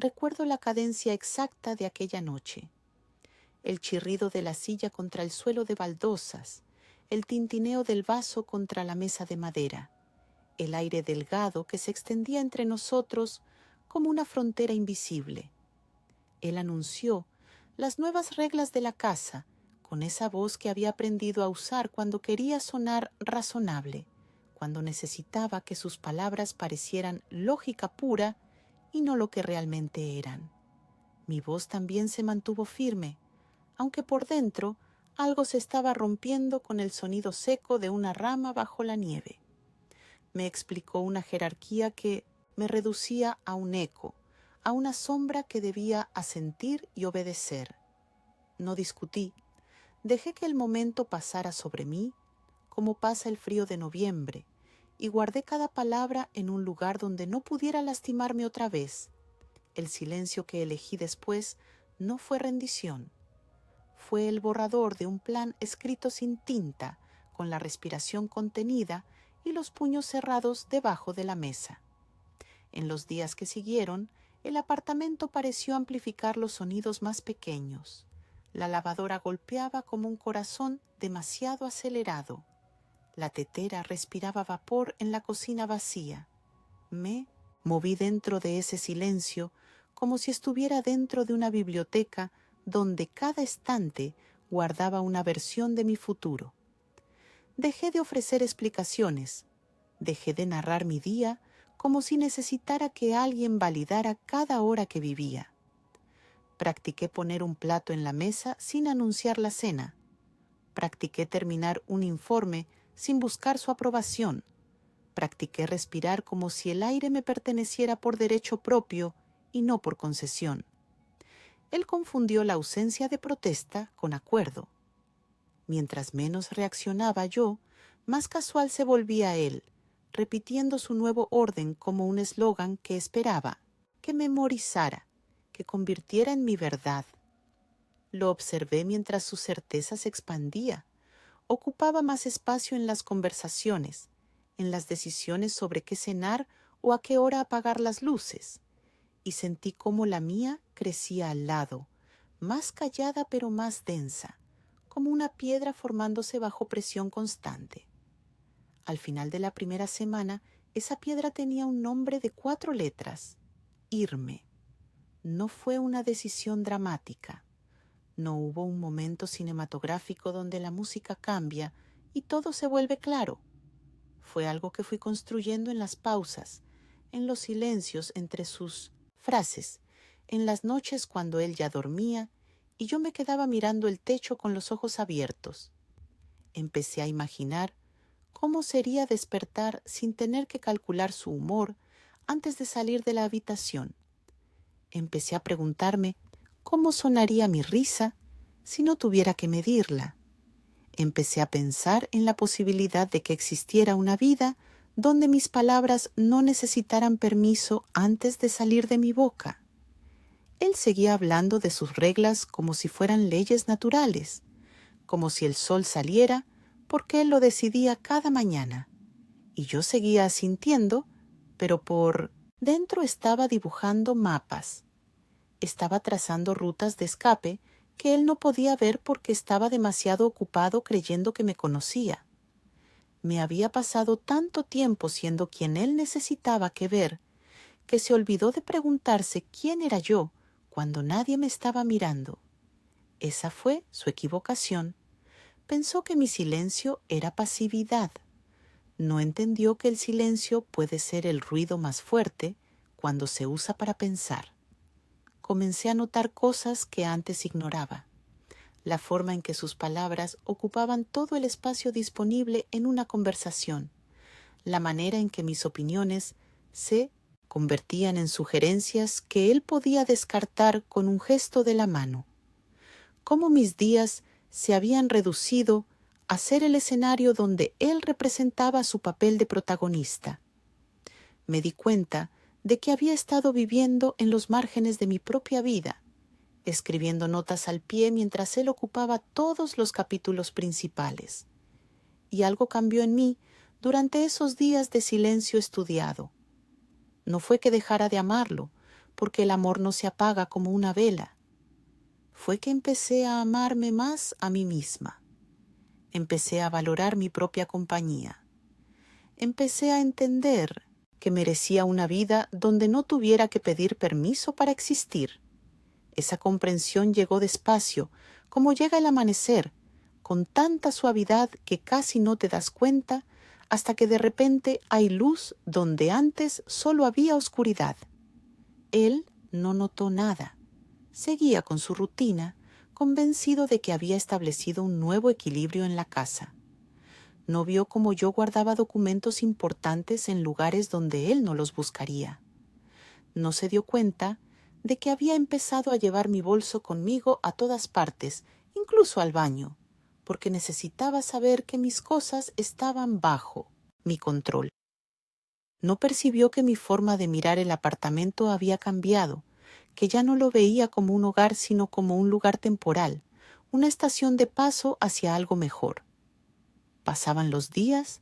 recuerdo la cadencia exacta de aquella noche. El chirrido de la silla contra el suelo de baldosas, el tintineo del vaso contra la mesa de madera, el aire delgado que se extendía entre nosotros como una frontera invisible. Él anunció las nuevas reglas de la casa con esa voz que había aprendido a usar cuando quería sonar razonable, cuando necesitaba que sus palabras parecieran lógica pura y no lo que realmente eran. Mi voz también se mantuvo firme, aunque por dentro algo se estaba rompiendo con el sonido seco de una rama bajo la nieve. Me explicó una jerarquía que me reducía a un eco, a una sombra que debía asentir y obedecer. No discutí. Dejé que el momento pasara sobre mí, como pasa el frío de noviembre, y guardé cada palabra en un lugar donde no pudiera lastimarme otra vez. El silencio que elegí después no fue rendición. Fue el borrador de un plan escrito sin tinta, con la respiración contenida y los puños cerrados debajo de la mesa. En los días que siguieron, el apartamento pareció amplificar los sonidos más pequeños. La lavadora golpeaba como un corazón demasiado acelerado. La tetera respiraba vapor en la cocina vacía. Me moví dentro de ese silencio como si estuviera dentro de una biblioteca donde cada estante guardaba una versión de mi futuro. Dejé de ofrecer explicaciones. Dejé de narrar mi día como si necesitara que alguien validara cada hora que vivía. Practiqué poner un plato en la mesa sin anunciar la cena. Practiqué terminar un informe sin buscar su aprobación. Practiqué respirar como si el aire me perteneciera por derecho propio y no por concesión. Él confundió la ausencia de protesta con acuerdo. Mientras menos reaccionaba yo, más casual se volvía él, repitiendo su nuevo orden como un eslogan que esperaba, que memorizara, que convirtiera en mi verdad. Lo observé mientras su certeza se expandía. Ocupaba más espacio en las conversaciones, en las decisiones sobre qué cenar o a qué hora apagar las luces, y sentí cómo la mía crecía al lado, más callada pero más densa, como una piedra formándose bajo presión constante. Al final de la primera semana, esa piedra tenía un nombre de 4 letras: irme. No fue una decisión dramática. No hubo un momento cinematográfico donde la música cambia y todo se vuelve claro. Fue algo que fui construyendo en las pausas, en los silencios entre sus frases, en las noches cuando él ya dormía y yo me quedaba mirando el techo con los ojos abiertos. Empecé a imaginar cómo sería despertar sin tener que calcular su humor antes de salir de la habitación. Empecé a preguntarme cómo sonaría mi risa si no tuviera que medirla. Empecé a pensar en la posibilidad de que existiera una vida donde mis palabras no necesitaran permiso antes de salir de mi boca. Él seguía hablando de sus reglas como si fueran leyes naturales, como si el sol saliera porque él lo decidía cada mañana. Y yo seguía asintiendo, pero por dentro estaba dibujando mapas. Estaba trazando rutas de escape que él no podía ver porque estaba demasiado ocupado creyendo que me conocía. Me había pasado tanto tiempo siendo quien él necesitaba que ver, que se olvidó de preguntarse quién era yo cuando nadie me estaba mirando. Esa fue su equivocación. Pensó que mi silencio era pasividad. No entendió que el silencio puede ser el ruido más fuerte cuando se usa para pensar. Comencé a notar cosas que antes ignoraba. La forma en que sus palabras ocupaban todo el espacio disponible en una conversación. La manera en que mis opiniones se convertían en sugerencias que él podía descartar con un gesto de la mano. Cómo mis días se habían reducido a ser el escenario donde él representaba su papel de protagonista. Me di cuenta de que había estado viviendo en los márgenes de mi propia vida, escribiendo notas al pie mientras él ocupaba todos los capítulos principales. Y algo cambió en mí durante esos días de silencio estudiado. No fue que dejara de amarlo, porque el amor no se apaga como una vela. Fue que empecé a amarme más a mí misma. Empecé a valorar mi propia compañía. Empecé a entender que merecía una vida donde no tuviera que pedir permiso para existir. Esa comprensión llegó despacio, como llega el amanecer, con tanta suavidad que casi no te das cuenta, hasta que de repente hay luz donde antes solo había oscuridad. Él no notó nada. Seguía con su rutina, convencido de que había establecido un nuevo equilibrio en la casa. No vio cómo yo guardaba documentos importantes en lugares donde él no los buscaría. No se dio cuenta de que había empezado a llevar mi bolso conmigo a todas partes, incluso al baño, porque necesitaba saber que mis cosas estaban bajo mi control. No percibió que mi forma de mirar el apartamento había cambiado, que ya no lo veía como un hogar sino como un lugar temporal, una estación de paso hacia algo mejor. Pasaban los días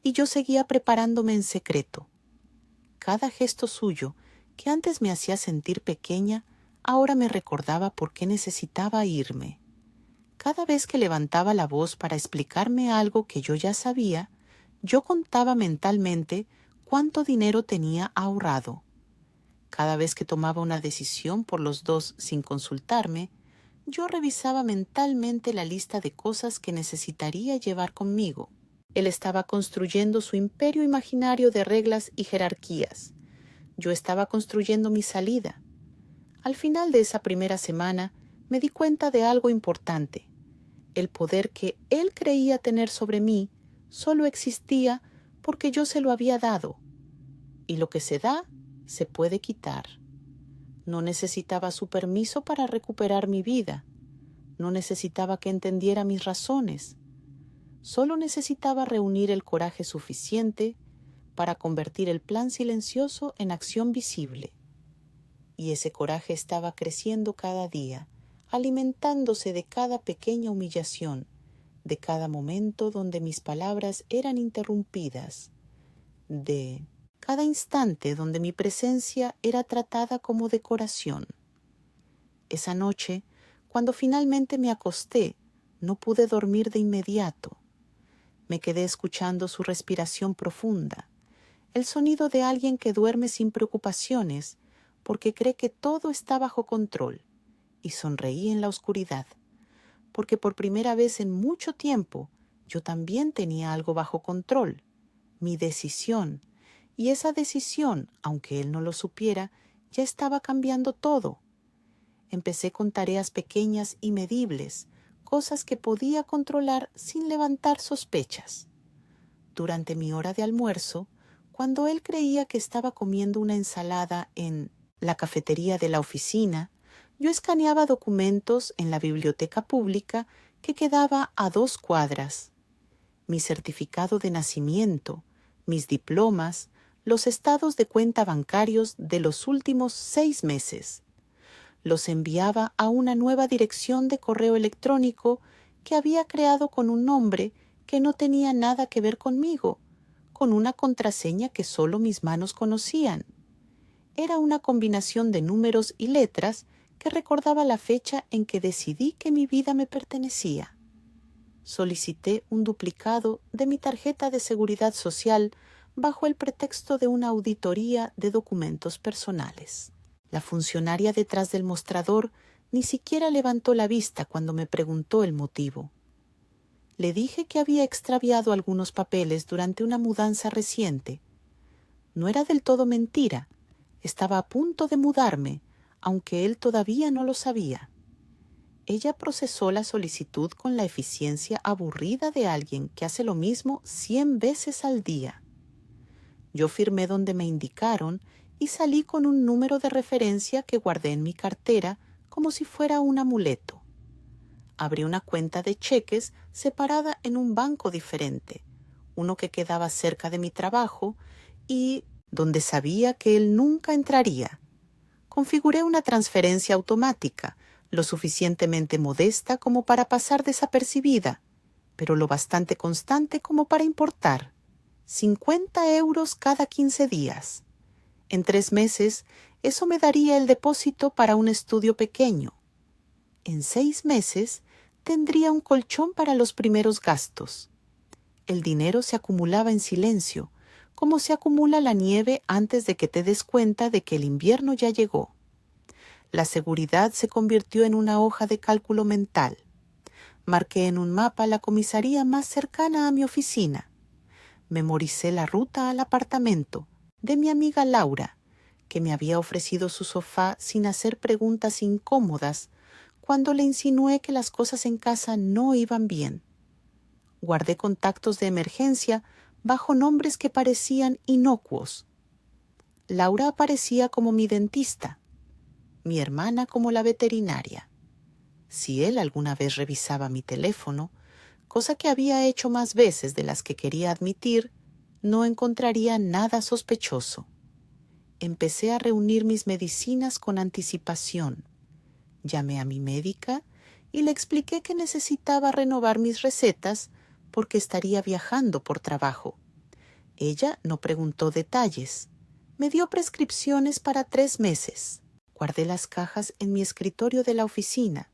y yo seguía preparándome en secreto. Cada gesto suyo, que antes me hacía sentir pequeña, ahora me recordaba por qué necesitaba irme. Cada vez que levantaba la voz para explicarme algo que yo ya sabía, yo contaba mentalmente cuánto dinero tenía ahorrado. Cada vez que tomaba una decisión por los dos sin consultarme, yo revisaba mentalmente la lista de cosas que necesitaría llevar conmigo. Él estaba construyendo su imperio imaginario de reglas y jerarquías. Yo estaba construyendo mi salida. Al final de esa primera semana, me di cuenta de algo importante. El poder que él creía tener sobre mí solo existía porque yo se lo había dado. Y lo que se da, se puede quitar. No necesitaba su permiso para recuperar mi vida. No necesitaba que entendiera mis razones. Solo necesitaba reunir el coraje suficiente para convertir el plan silencioso en acción visible. Y ese coraje estaba creciendo cada día, alimentándose de cada pequeña humillación, de cada momento donde mis palabras eran interrumpidas, de cada instante donde mi presencia era tratada como decoración. Esa noche, cuando finalmente me acosté, no pude dormir de inmediato. Me quedé escuchando su respiración profunda, el sonido de alguien que duerme sin preocupaciones porque cree que todo está bajo control, y sonreí en la oscuridad, porque por primera vez en mucho tiempo yo también tenía algo bajo control, mi decisión, y esa decisión, aunque él no lo supiera, ya estaba cambiando todo. Empecé con tareas pequeñas y medibles, cosas que podía controlar sin levantar sospechas. Durante mi hora de almuerzo, cuando él creía que estaba comiendo una ensalada en la cafetería de la oficina, yo escaneaba documentos en la biblioteca pública que quedaba a 2 cuadras. Mi certificado de nacimiento, mis diplomas, los estados de cuenta bancarios de los últimos 6 meses. Los enviaba a una nueva dirección de correo electrónico que había creado con un nombre que no tenía nada que ver conmigo, con una contraseña que solo mis manos conocían. Era una combinación de números y letras que recordaba la fecha en que decidí que mi vida me pertenecía. Solicité un duplicado de mi tarjeta de seguridad social bajo el pretexto de una auditoría de documentos personales. La funcionaria detrás del mostrador ni siquiera levantó la vista cuando me preguntó el motivo. Le dije que había extraviado algunos papeles durante una mudanza reciente. No era del todo mentira. Estaba a punto de mudarme, aunque él todavía no lo sabía. Ella procesó la solicitud con la eficiencia aburrida de alguien que hace lo mismo 100 veces al día. Yo firmé donde me indicaron y salí con un número de referencia que guardé en mi cartera como si fuera un amuleto. Abrí una cuenta de cheques separada en un banco diferente, uno que quedaba cerca de mi trabajo y donde sabía que él nunca entraría. Configuré una transferencia automática, lo suficientemente modesta como para pasar desapercibida, pero lo bastante constante como para importar. 50 euros cada 15 días. En 3 meses, Eso me daría el depósito para un estudio pequeño. En 6 meses tendría un colchón para los primeros gastos. El dinero se acumulaba en silencio, como se acumula la nieve antes de que te des cuenta de que el invierno ya llegó. La seguridad se convirtió en una hoja de cálculo mental. Marqué en un mapa la comisaría más cercana a mi oficina. Memoricé la ruta al apartamento de mi amiga Laura, que me había ofrecido su sofá sin hacer preguntas incómodas cuando le insinué que las cosas en casa no iban bien. Guardé contactos de emergencia bajo nombres que parecían inocuos. Laura aparecía como mi dentista, mi hermana como la veterinaria. Si él alguna vez revisaba mi teléfono, cosa que había hecho más veces de las que quería admitir, no encontraría nada sospechoso. Empecé a reunir mis medicinas con anticipación. Llamé a mi médica y le expliqué que necesitaba renovar mis recetas porque estaría viajando por trabajo. Ella no preguntó detalles. Me dio prescripciones para 3 meses. Guardé las cajas en mi escritorio de la oficina,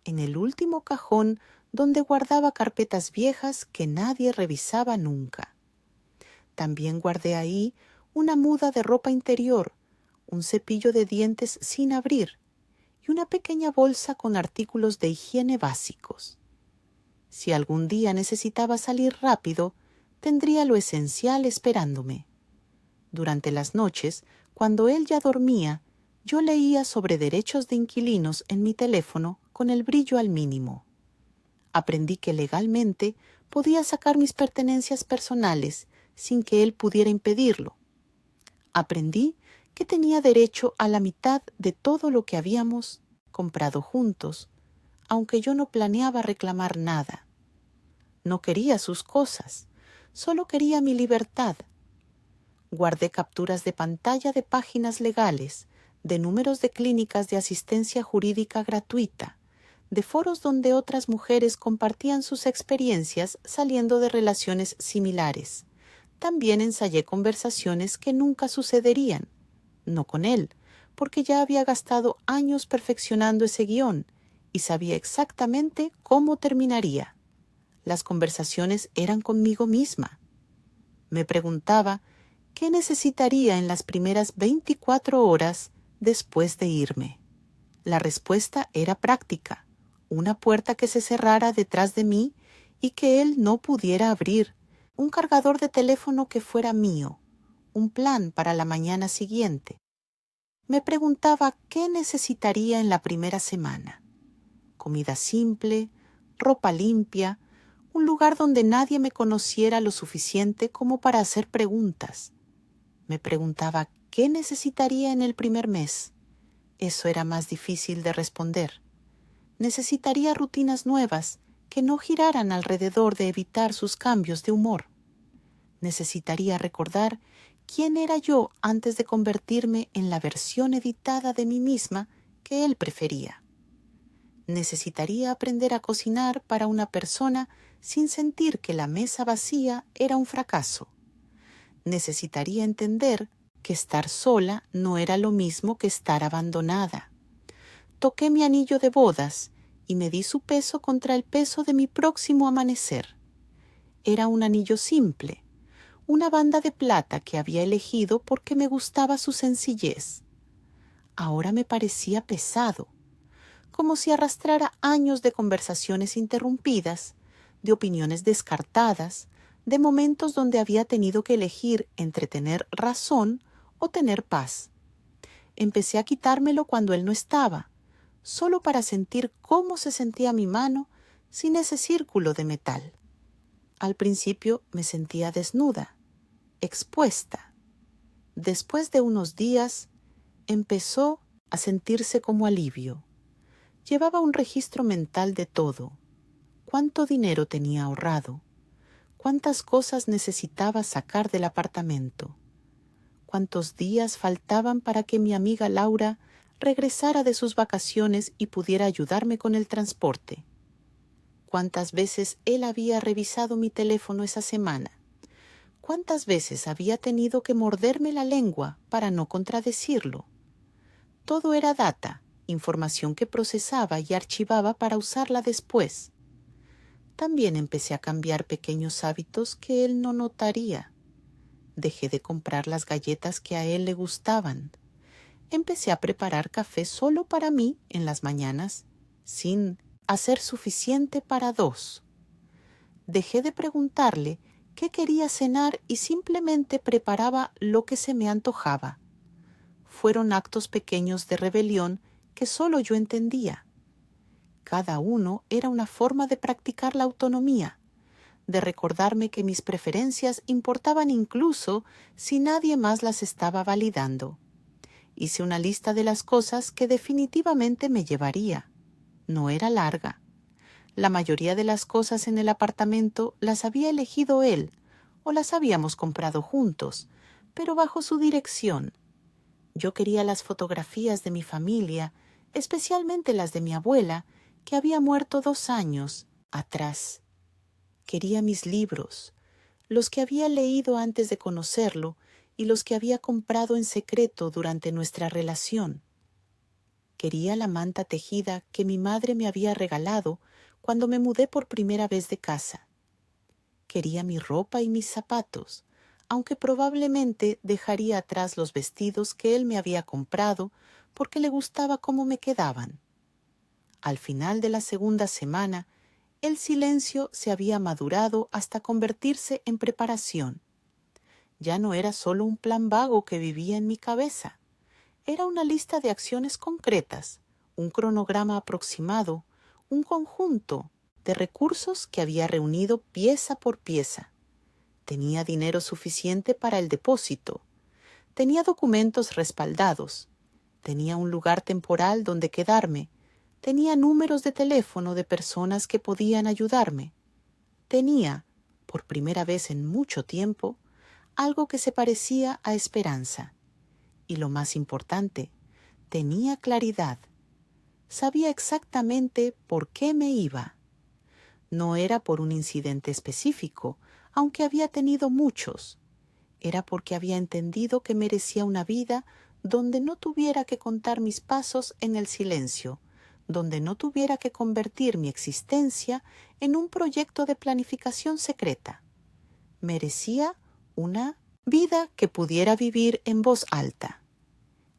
en el último cajón donde guardaba carpetas viejas que nadie revisaba nunca. También guardé ahí una muda de ropa interior, un cepillo de dientes sin abrir y una pequeña bolsa con artículos de higiene básicos. Si algún día necesitaba salir rápido, tendría lo esencial esperándome. Durante las noches, cuando él ya dormía, yo leía sobre derechos de inquilinos en mi teléfono con el brillo al mínimo. Aprendí que legalmente podía sacar mis pertenencias personales sin que él pudiera impedirlo. Aprendí que tenía derecho a la mitad de todo lo que habíamos comprado juntos, aunque yo no planeaba reclamar nada. No quería sus cosas, solo quería mi libertad. Guardé capturas de pantalla de páginas legales, de números de clínicas de asistencia jurídica gratuita, de foros donde otras mujeres compartían sus experiencias saliendo de relaciones similares. También ensayé conversaciones que nunca sucederían, no con él, porque ya había gastado años perfeccionando ese guión y sabía exactamente cómo terminaría. Las conversaciones eran conmigo misma. Me preguntaba qué necesitaría en las primeras 24 horas después de irme. La respuesta era práctica: una puerta que se cerrara detrás de mí y que él no pudiera abrir, un cargador de teléfono que fuera mío, un plan para la mañana siguiente. Me preguntaba qué necesitaría en la primera semana: comida simple, ropa limpia, un lugar donde nadie me conociera lo suficiente como para hacer preguntas. Me preguntaba qué necesitaría en el primer mes. Eso era más difícil de responder. Necesitaría rutinas nuevas que no giraran alrededor de evitar sus cambios de humor. Necesitaría recordar quién era yo antes de convertirme en la versión editada de mí misma que él prefería. Necesitaría aprender a cocinar para una persona sin sentir que la mesa vacía era un fracaso. Necesitaría entender que estar sola no era lo mismo que estar abandonada. Toqué mi anillo de bodas y medí su peso contra el peso de mi próximo amanecer. Era un anillo simple, una banda de plata que había elegido porque me gustaba su sencillez. Ahora me parecía pesado, como si arrastrara años de conversaciones interrumpidas, de opiniones descartadas, de momentos donde había tenido que elegir entre tener razón o tener paz. Empecé a quitármelo cuando él no estaba, solo para sentir cómo se sentía mi mano sin ese círculo de metal. Al principio me sentía desnuda, expuesta. Después de unos días, empezó a sentirse como alivio. Llevaba un registro mental de todo. ¿Cuánto dinero tenía ahorrado? ¿Cuántas cosas necesitaba sacar del apartamento? ¿Cuántos días faltaban para que mi amiga Laura regresara de sus vacaciones y pudiera ayudarme con el transporte? ¿Cuántas veces él había revisado mi teléfono esa semana? ¿Cuántas veces había tenido que morderme la lengua para no contradecirlo? Todo era data, información que procesaba y archivaba para usarla después. También empecé a cambiar pequeños hábitos que él no notaría. Dejé de comprar las galletas que a él le gustaban. Empecé a preparar café solo para mí en las mañanas, sin hacer suficiente para dos. Dejé de preguntarle qué quería cenar y simplemente preparaba lo que se me antojaba. Fueron actos pequeños de rebelión que solo yo entendía. Cada uno era una forma de practicar la autonomía, de recordarme que mis preferencias importaban incluso si nadie más las estaba validando. Hice una lista de las cosas que definitivamente me llevaría. No era larga. La mayoría de las cosas en el apartamento las había elegido él o las habíamos comprado juntos, pero bajo su dirección. Yo quería las fotografías de mi familia, especialmente las de mi abuela, que había muerto 2 años atrás. Quería mis libros, los que había leído antes de conocerlo y los que había comprado en secreto durante nuestra relación. Quería la manta tejida que mi madre me había regalado cuando me mudé por primera vez de casa. Quería mi ropa y mis zapatos, aunque probablemente dejaría atrás los vestidos que él me había comprado porque le gustaba cómo me quedaban. Al final de la segunda semana, el silencio se había madurado hasta convertirse en preparación. Ya no era solo un plan vago que vivía en mi cabeza. Era una lista de acciones concretas, un cronograma aproximado, un conjunto de recursos que había reunido pieza por pieza. Tenía dinero suficiente para el depósito. Tenía documentos respaldados. Tenía un lugar temporal donde quedarme. Tenía números de teléfono de personas que podían ayudarme. Tenía, por primera vez en mucho tiempo, algo que se parecía a esperanza. Y lo más importante, tenía claridad. Sabía exactamente por qué me iba. No era por un incidente específico, aunque había tenido muchos. Era porque había entendido que merecía una vida donde no tuviera que contar mis pasos en el silencio, donde no tuviera que convertir mi existencia en un proyecto de planificación secreta. Merecía una vida que pudiera vivir en voz alta.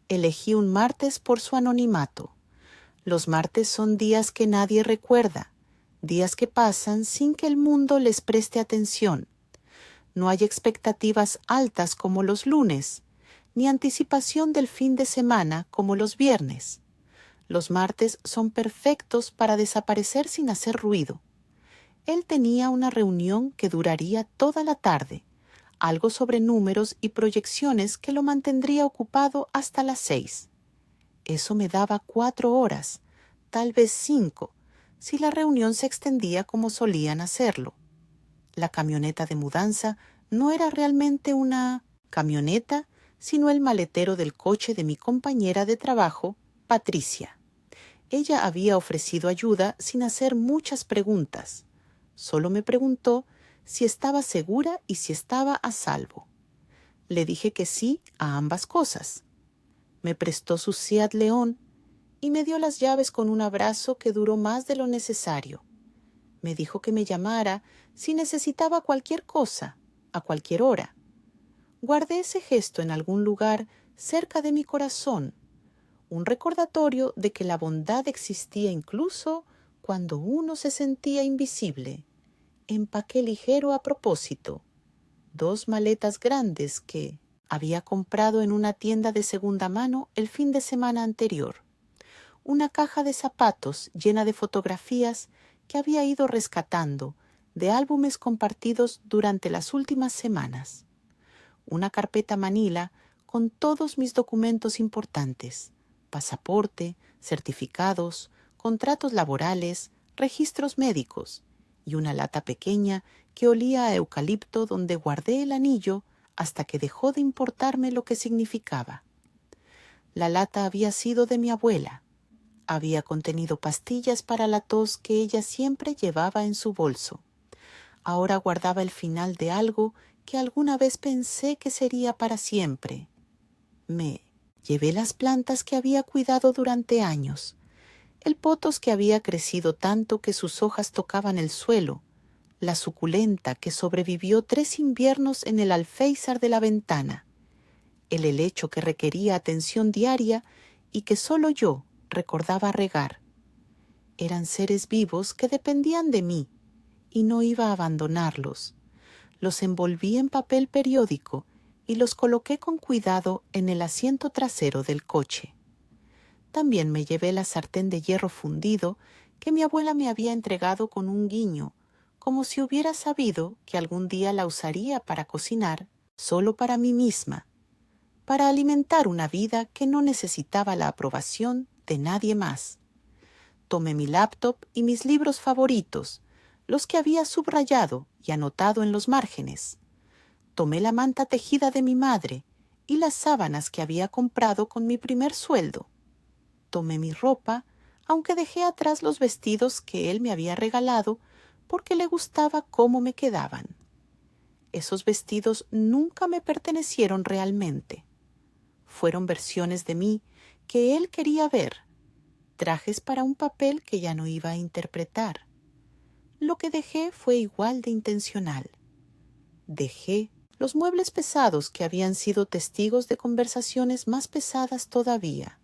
Elegí un martes por su anonimato. Los martes son días que nadie recuerda, días que pasan sin que el mundo les preste atención. No hay expectativas altas como los lunes, ni anticipación del fin de semana como los viernes. Los martes son perfectos para desaparecer sin hacer ruido. Él tenía una reunión que duraría toda la tarde, algo sobre números y proyecciones que lo mantendría ocupado hasta las 6. Eso me daba 4 horas, tal vez 5, si la reunión se extendía como solían hacerlo. La camioneta de mudanza no era realmente una camioneta, sino el maletero del coche de mi compañera de trabajo, Patricia. Ella había ofrecido ayuda sin hacer muchas preguntas. Solo me preguntó si estaba segura y si estaba a salvo. Le dije que sí a ambas cosas. Me prestó su Seat León y me dio las llaves con un abrazo que duró más de lo necesario. Me dijo que me llamara si necesitaba cualquier cosa, a cualquier hora. Guardé ese gesto en algún lugar cerca de mi corazón, un recordatorio de que la bondad existía incluso cuando uno se sentía invisible. Empaqué ligero a propósito 2 maletas grandes que había comprado en una tienda de segunda mano el fin de semana anterior, una caja de zapatos llena de fotografías que había ido rescatando de álbumes compartidos durante las últimas semanas, una carpeta manila con todos mis documentos importantes, pasaporte, certificados, contratos laborales, registros médicos, y una lata pequeña que olía a eucalipto donde guardé el anillo hasta que dejó de importarme lo que significaba. La lata había sido de mi abuela. Había contenido pastillas para la tos que ella siempre llevaba en su bolso. Ahora guardaba el final de algo que alguna vez pensé que sería para siempre. Me Llevé las plantas que había cuidado durante años, el potos que había crecido tanto que sus hojas tocaban el suelo, la suculenta que sobrevivió 3 inviernos en el alféizar de la ventana, el helecho que requería atención diaria y que solo yo recordaba regar. Eran seres vivos que dependían de mí y no iba a abandonarlos. Los envolví en papel periódico y los coloqué con cuidado en el asiento trasero del coche. También me llevé la sartén de hierro fundido que mi abuela me había entregado con un guiño, como si hubiera sabido que algún día la usaría para cocinar solo para mí misma, para alimentar una vida que no necesitaba la aprobación de nadie más. Tomé mi laptop y mis libros favoritos, los que había subrayado y anotado en los márgenes. Tomé la manta tejida de mi madre y las sábanas que había comprado con mi primer sueldo. Tomé mi ropa, aunque dejé atrás los vestidos que él me había regalado porque le gustaba cómo me quedaban. Esos vestidos nunca me pertenecieron realmente. Fueron versiones de mí que él quería ver, trajes para un papel que ya no iba a interpretar. Lo que dejé fue igual de intencional. Dejé los muebles pesados que habían sido testigos de conversaciones más pesadas todavía.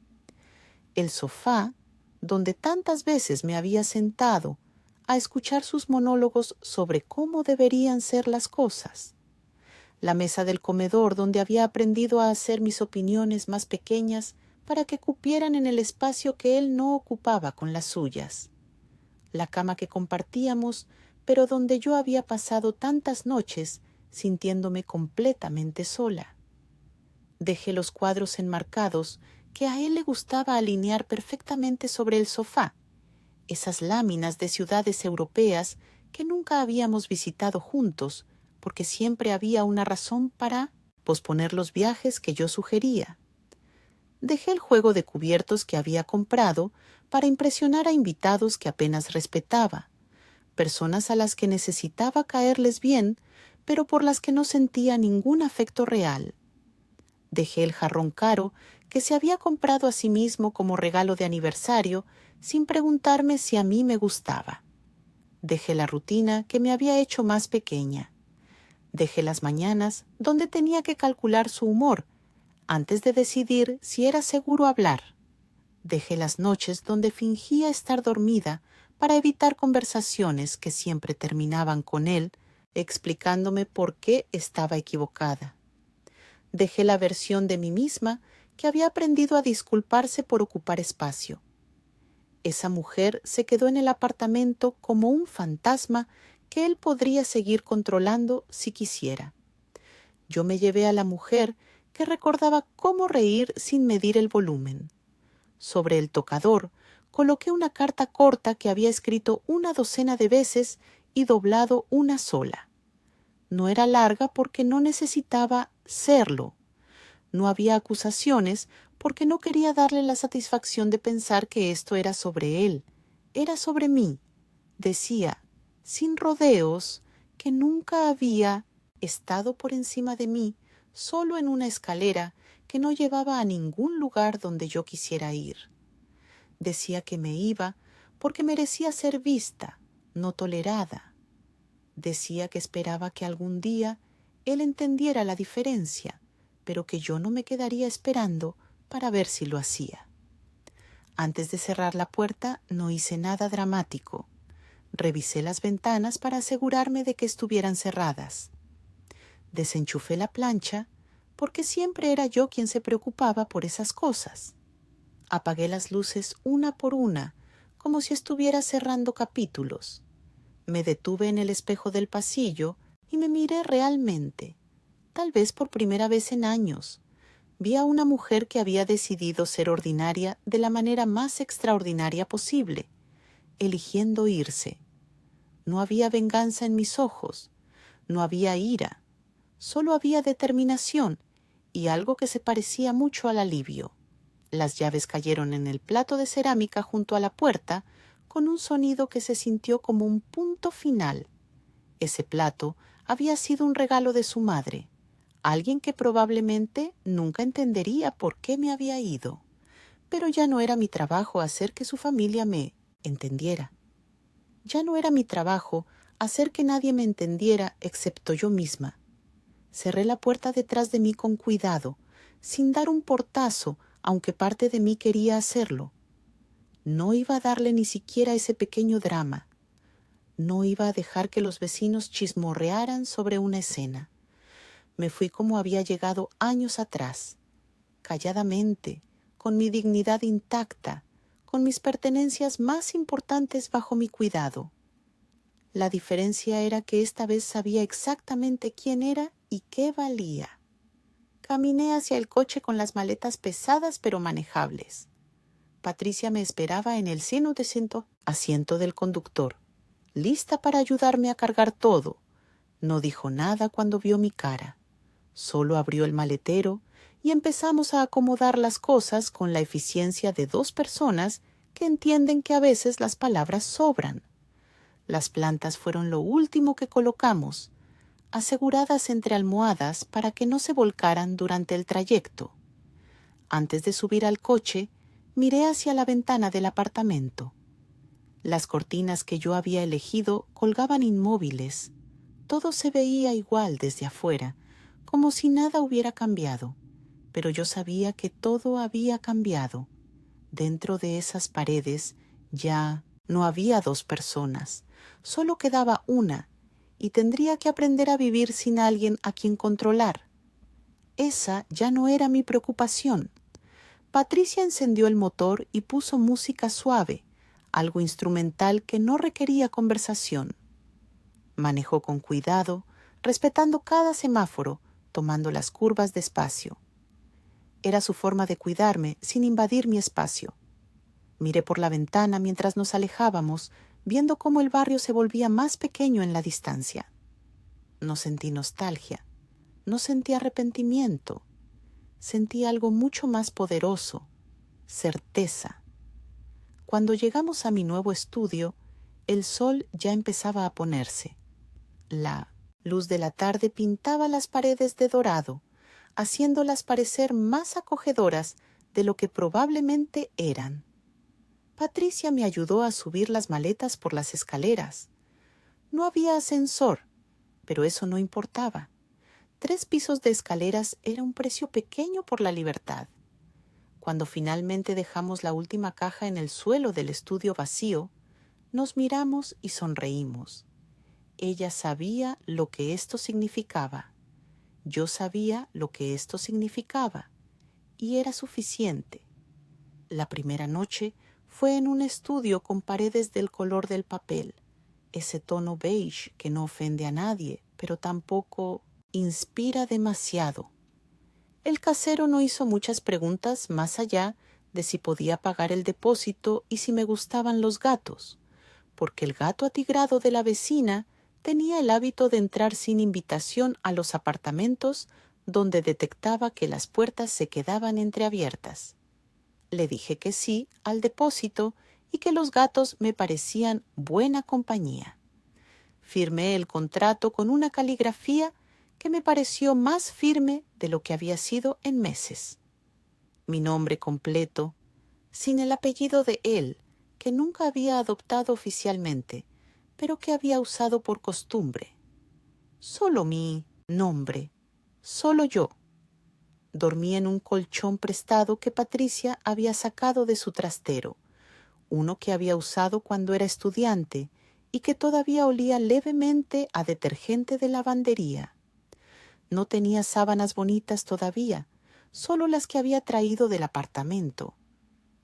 El sofá, donde tantas veces me había sentado a escuchar sus monólogos sobre cómo deberían ser las cosas. La mesa del comedor, donde había aprendido a hacer mis opiniones más pequeñas para que cupieran en el espacio que él no ocupaba con las suyas. La cama que compartíamos, pero donde yo había pasado tantas noches sintiéndome completamente sola. Dejé los cuadros enmarcados que a él le gustaba alinear perfectamente sobre el sofá, esas láminas de ciudades europeas que nunca habíamos visitado juntos, porque siempre había una razón para posponer los viajes que yo sugería. Dejé el juego de cubiertos que había comprado para impresionar a invitados que apenas respetaba, personas a las que necesitaba caerles bien, pero por las que no sentía ningún afecto real. Dejé el jarrón caro que se había comprado a sí mismo como regalo de aniversario sin preguntarme si a mí me gustaba. Dejé la rutina que me había hecho más pequeña. Dejé las mañanas donde tenía que calcular su humor antes de decidir si era seguro hablar. Dejé las noches donde fingía estar dormida para evitar conversaciones que siempre terminaban con él explicándome por qué estaba equivocada. Dejé la versión de mí misma que había aprendido a disculparse por ocupar espacio. Esa mujer se quedó en el apartamento como un fantasma que él podría seguir controlando si quisiera. Yo me llevé a la mujer que recordaba cómo reír sin medir el volumen. Sobre el tocador coloqué una carta corta que había escrito 12 de veces y doblado una sola. No era larga porque no necesitaba serlo. No había acusaciones porque no quería darle la satisfacción de pensar que esto era sobre él. Era sobre mí. Decía, sin rodeos, que nunca había estado por encima de mí, solo en una escalera que no llevaba a ningún lugar donde yo quisiera ir. Decía que me iba porque merecía ser vista, no tolerada. Decía que esperaba que algún día él entendiera la diferencia, pero que yo no me quedaría esperando para ver si lo hacía. Antes de cerrar la puerta no hice nada dramático. Revisé las ventanas para asegurarme de que estuvieran cerradas. Desenchufé la plancha porque siempre era yo quien se preocupaba por esas cosas. Apagué las luces una por una, como si estuviera cerrando capítulos. Me detuve en el espejo del pasillo y me miré realmente. Tal vez por primera vez en años. Vi a una mujer que había decidido ser ordinaria de la manera más extraordinaria posible, eligiendo irse. No había venganza en mis ojos, no había ira, solo había determinación y algo que se parecía mucho al alivio. Las llaves cayeron en el plato de cerámica junto a la puerta con un sonido que se sintió como un punto final. Ese plato había sido un regalo de su madre, alguien que probablemente nunca entendería por qué me había ido. Pero ya no era mi trabajo hacer que su familia me entendiera. Ya no era mi trabajo hacer que nadie me entendiera excepto yo misma. Cerré la puerta detrás de mí con cuidado, sin dar un portazo, aunque parte de mí quería hacerlo. No iba a darle ni siquiera ese pequeño drama. No iba a dejar que los vecinos chismorrearan sobre una escena. Me fui como había llegado años atrás, calladamente, con mi dignidad intacta, con mis pertenencias más importantes bajo mi cuidado. La diferencia era que esta vez sabía exactamente quién era y qué valía. Caminé hacia el coche con las maletas pesadas pero manejables. Patricia me esperaba en el seno de asiento del conductor, lista para ayudarme a cargar todo. No dijo nada cuando vio mi cara. Solo abrió el maletero y empezamos a acomodar las cosas con la eficiencia de dos personas que entienden que a veces las palabras sobran. Las plantas fueron lo último que colocamos, aseguradas entre almohadas para que no se volcaran durante el trayecto. Antes de subir al coche, miré hacia la ventana del apartamento. Las cortinas que yo había elegido colgaban inmóviles. Todo se veía igual desde afuera, como si nada hubiera cambiado. Pero yo sabía que todo había cambiado. Dentro de esas paredes ya no había dos personas, solo quedaba una, y tendría que aprender a vivir sin alguien a quien controlar. Esa ya no era mi preocupación. Patricia encendió el motor y puso música suave, algo instrumental que no requería conversación. Manejó con cuidado, respetando cada semáforo, tomando las curvas despacio. Era su forma de cuidarme sin invadir mi espacio. Miré por la ventana mientras nos alejábamos, viendo cómo el barrio se volvía más pequeño en la distancia. No sentí nostalgia, no sentí arrepentimiento. Sentí algo mucho más poderoso, certeza. Cuando llegamos a mi nuevo estudio, el sol ya empezaba a ponerse. La luz de la tarde pintaba las paredes de dorado, haciéndolas parecer más acogedoras de lo que probablemente eran. Patricia me ayudó a subir las maletas por las escaleras. No había ascensor, pero eso no importaba. 3 pisos de escaleras era un precio pequeño por la libertad. Cuando finalmente dejamos la última caja en el suelo del estudio vacío, nos miramos y sonreímos. Ella sabía lo que esto significaba. Yo sabía lo que esto significaba. Y era suficiente. La primera noche fue en un estudio con paredes del color del papel, ese tono beige que no ofende a nadie, pero tampoco inspira demasiado. El casero no hizo muchas preguntas más allá de si podía pagar el depósito y si me gustaban los gatos, porque el gato atigrado de la vecina tenía el hábito de entrar sin invitación a los apartamentos donde detectaba que las puertas se quedaban entreabiertas. Le dije que sí al depósito y que los gatos me parecían buena compañía. Firmé el contrato con una caligrafía que me pareció más firme de lo que había sido en meses. Mi nombre completo, sin el apellido de él, que nunca había adoptado oficialmente, pero que había usado por costumbre. Solo mi nombre, solo yo. Dormí en un colchón prestado que Patricia había sacado de su trastero, uno que había usado cuando era estudiante y que todavía olía levemente a detergente de lavandería. No tenía sábanas bonitas todavía, solo las que había traído del apartamento,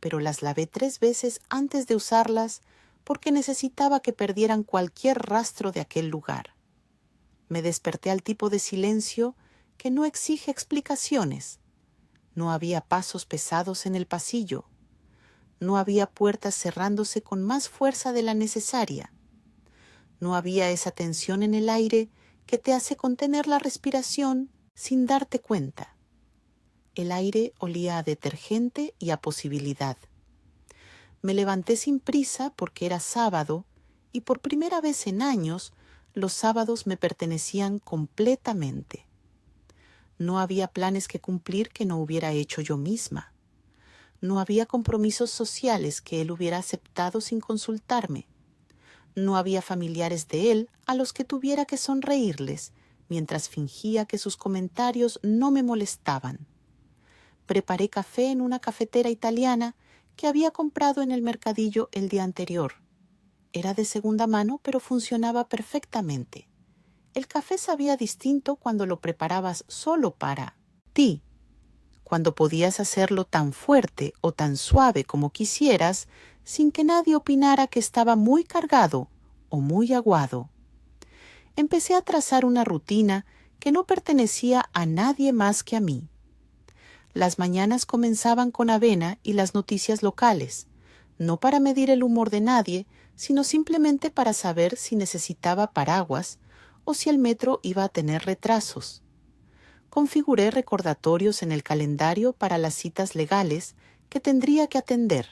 pero las lavé 3 veces antes de usarlas porque necesitaba que perdieran cualquier rastro de aquel lugar. Me desperté al tipo de silencio que no exige explicaciones. No había pasos pesados en el pasillo. No había puertas cerrándose con más fuerza de la necesaria. No había esa tensión en el aire que te hace contener la respiración sin darte cuenta. El aire olía a detergente y a posibilidad. Me levanté sin prisa porque era sábado y por primera vez en años los sábados me pertenecían completamente. No había planes que cumplir que no hubiera hecho yo misma. No había compromisos sociales que él hubiera aceptado sin consultarme. No había familiares de él a los que tuviera que sonreírles, mientras fingía que sus comentarios no me molestaban. Preparé café en una cafetera italiana que había comprado en el mercadillo el día anterior. Era de segunda mano, pero funcionaba perfectamente. El café sabía distinto cuando lo preparabas solo para ti. Cuando podías hacerlo tan fuerte o tan suave como quisieras, sin que nadie opinara que estaba muy cargado o muy aguado. Empecé a trazar una rutina que no pertenecía a nadie más que a mí. Las mañanas comenzaban con avena y las noticias locales, no para medir el humor de nadie, sino simplemente para saber si necesitaba paraguas o si el metro iba a tener retrasos. Configuré recordatorios en el calendario para las citas legales que tendría que atender.